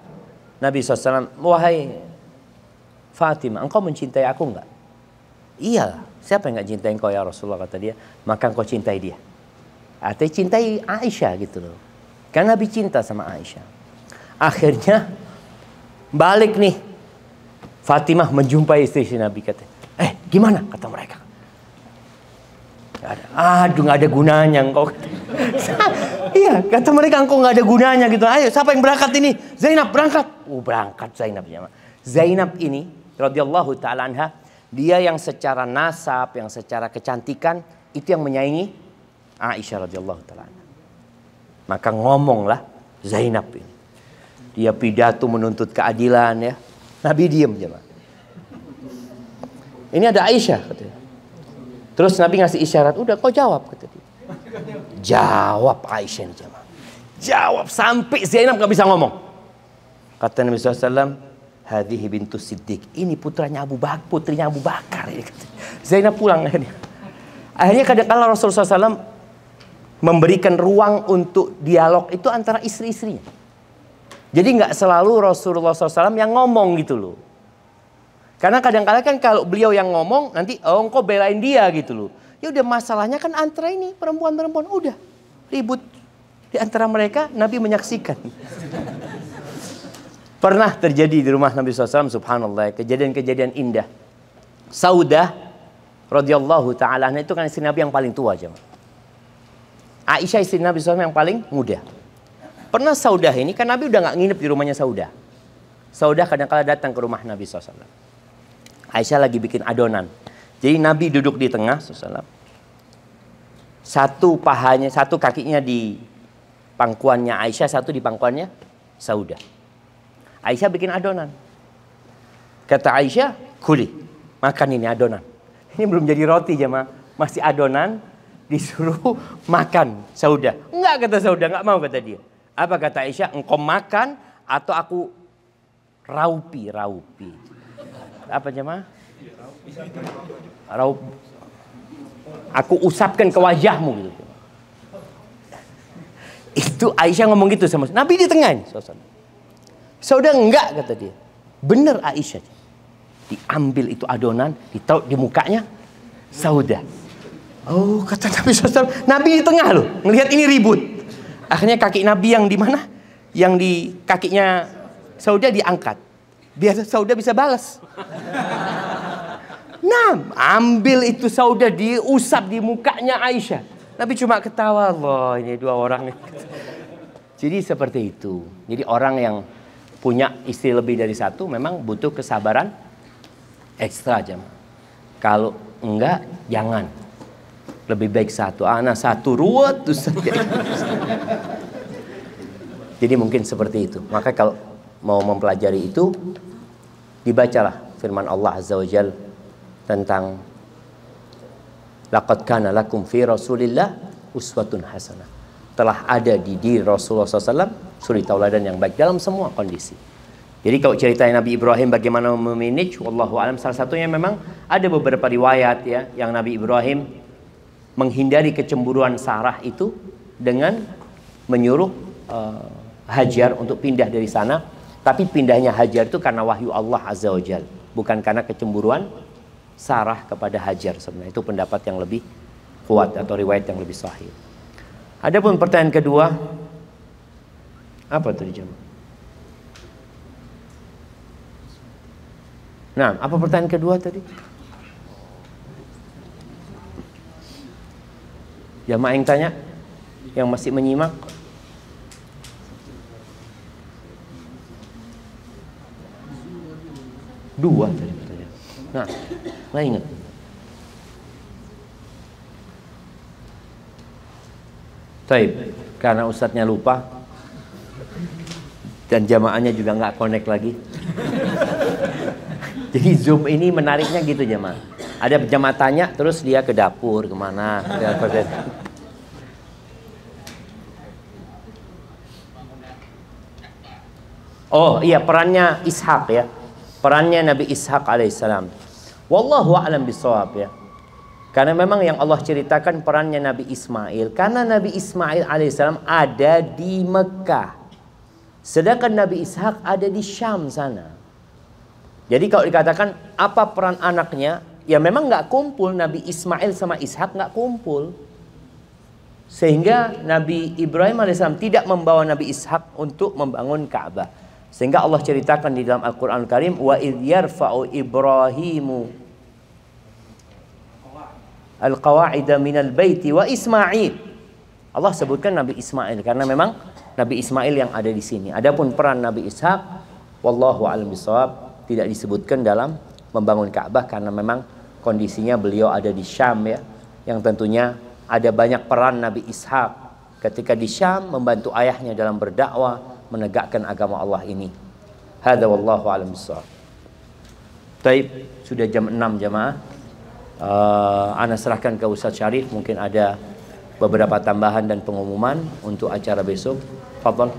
Nabi SAW, wahai Fatimah, engkau mencintai aku enggak? Iya, siapa yang enggak cintai engkau ya Rasulullah, kata dia. Maka engkau cintai dia. Artinya cintai Aisyah gitu loh. Karena Nabi cinta sama Aisyah. Akhirnya balik nih. Fatimah menjumpai istri Nabi, kata, gimana? Kata mereka. Gak ada. Aduh, gak ada gunanya engkau. Iya, kata mereka engkau gak ada gunanya gitu. Ayo, siapa yang berangkat ini? Zainab berangkat. Berangkat Zainab. Zainab ini, radhiyallahu ta'ala anha, dia yang secara nasab, yang secara kecantikan, itu yang menyaingi Aisyah radhiyallahu ta'ala anha. Maka ngomonglah Zainab ini. Dia pidato menuntut keadilan ya. Nabi diem jemaah. Ini ada Aisyah katanya. Terus Nabi ngasih isyarat, udah kau jawab kata dia. Jawab Aisyah ini jemaah. Jawab sampai Zainab nggak bisa ngomong. Kata Nabi SAW, hadhihi bintu Siddiq. Ini putranya Abu Bakar. Zainab pulang akhirnya. Akhirnya kadang-kala Rasulullah SAW memberikan ruang untuk dialog itu antara istri-istrinya. Jadi nggak selalu Rasulullah SAW yang ngomong gitu loh. Karena kadang-kadang kan kalau beliau yang ngomong nanti engkau belain dia gitu loh. Ya udah masalahnya kan antara ini perempuan-perempuan udah ribut di antara mereka, Nabi menyaksikan. Pernah terjadi di rumah Nabi SAW, subhanallah, kejadian-kejadian indah. Saudah radhiyallahu ta'ala itu kan istri Nabi yang paling tua jemaah. Aisyah istri Nabi SAW yang paling muda. Pernah Saudah ini, kan Nabi udah gak nginep di rumahnya Saudah. Saudah kadang-kala datang ke rumah Nabi SAW. Aisyah lagi bikin adonan. Jadi Nabi duduk di tengah SAW. Satu pahanya, satu kakinya di pangkuannya Aisyah, satu di pangkuannya Saudah. Aisyah bikin adonan. Kata Aisyah, kuli, makan ini adonan. Ini belum jadi roti jemaah, masih adonan, disuruh makan Saudah. Enggak kata Saudah, enggak mau kata dia. Apa kata Aisyah? Engkau makan atau aku raupi. Apa jemaah? Raup. Aku usapkan ke wajahmu gitu. Itu Aisyah ngomong gitu sama Nabi di tengah. Saudah enggak kata dia. Bener Aisyah. Diambil itu adonan, ditaruh di mukanya Saudah. Oh kata Nabi SAW. Nabi di tengah loh, ngelihat ini ribut. Akhirnya kaki Nabi yang di mana? Yang di kakinya Saudah diangkat. Biar Saudah bisa balas. Nah, ambil itu saudah diusap di mukanya Aisyah. Nabi cuma ketawa, Allah ini dua orang nih. Jadi seperti itu. Jadi orang yang punya istri lebih dari satu memang butuh kesabaran ekstra jemaah. Kalau enggak, jangan. Lebih baik satu. Anak satu ruwet tuh. Jadi mungkin seperti itu. Maka kalau mau mempelajari itu, dibacalah firman Allah Azza wa Jalla tentang laqad kana lakum fi Rasulillah uswatun hasanah. Telah ada di diri Rasulullah SAW suri tauladan yang baik dalam semua kondisi. Jadi kalau ceritanya Nabi Ibrahim bagaimana memanage, wallahu alam, salah satunya memang ada beberapa riwayat ya yang Nabi Ibrahim menghindari kecemburuan Sarah itu dengan menyuruh Hajar untuk pindah dari sana. Tapi pindahnya Hajar itu karena wahyu Allah Azza wa Jalla, bukan karena kecemburuan Sarah kepada Hajar. Sebenarnya itu pendapat yang lebih kuat atau riwayat yang lebih sahih. Adapun pertanyaan kedua, apa tadi jemaah? Nah, apa pertanyaan kedua tadi? Jemaah yang tanya, yang masih menyimak. Dua tadi pertanyaan. Nah, nggak ingat. Taib, karena ustadznya lupa dan jamaahnya juga nggak connect lagi. Jadi Zoom ini menariknya gitu jamaah. Ada jamaah tanya, terus dia ke dapur kemana? Oh iya, perannya Ishak ya. Perannya Nabi Ishak alaihissalam. Wallahu a'lam bishawab ya. Karena memang yang Allah ceritakan perannya Nabi Ismail. Karena Nabi Ismail alaihissalam ada di Mekah. Sedangkan Nabi Ishak ada di Syam sana. Jadi kalau dikatakan apa peran anaknya, ya memang nggak kumpul. Nabi Ismail sama Ishak nggak kumpul. Sehingga Nabi Ibrahim alaihissalam tidak membawa Nabi Ishak untuk membangun Ka'bah. Sehingga Allah ceritakan di dalam Al-Quran Al-Karim, wa idh yarfa'u Ibrahimu al-qawa'ida minal baiti wa Ismail. Allah sebutkan Nabi Ismail karena memang Nabi Ismail yang ada di sini. Adapun peran Nabi Ishak, wallahu a'lam bishawab, tidak disebutkan dalam membangun Ka'bah karena memang kondisinya beliau ada di Syam ya. Yang tentunya ada banyak peran Nabi Ishak ketika di Syam membantu ayahnya dalam berdakwah menegakkan agama Allah ini. Hadza wallahu a'lam bishawab. Taib, sudah jam 6 jamaah. Ana serahkan ke Ustaz Syarif, mungkin ada beberapa tambahan dan pengumuman untuk acara besok. Fadhal.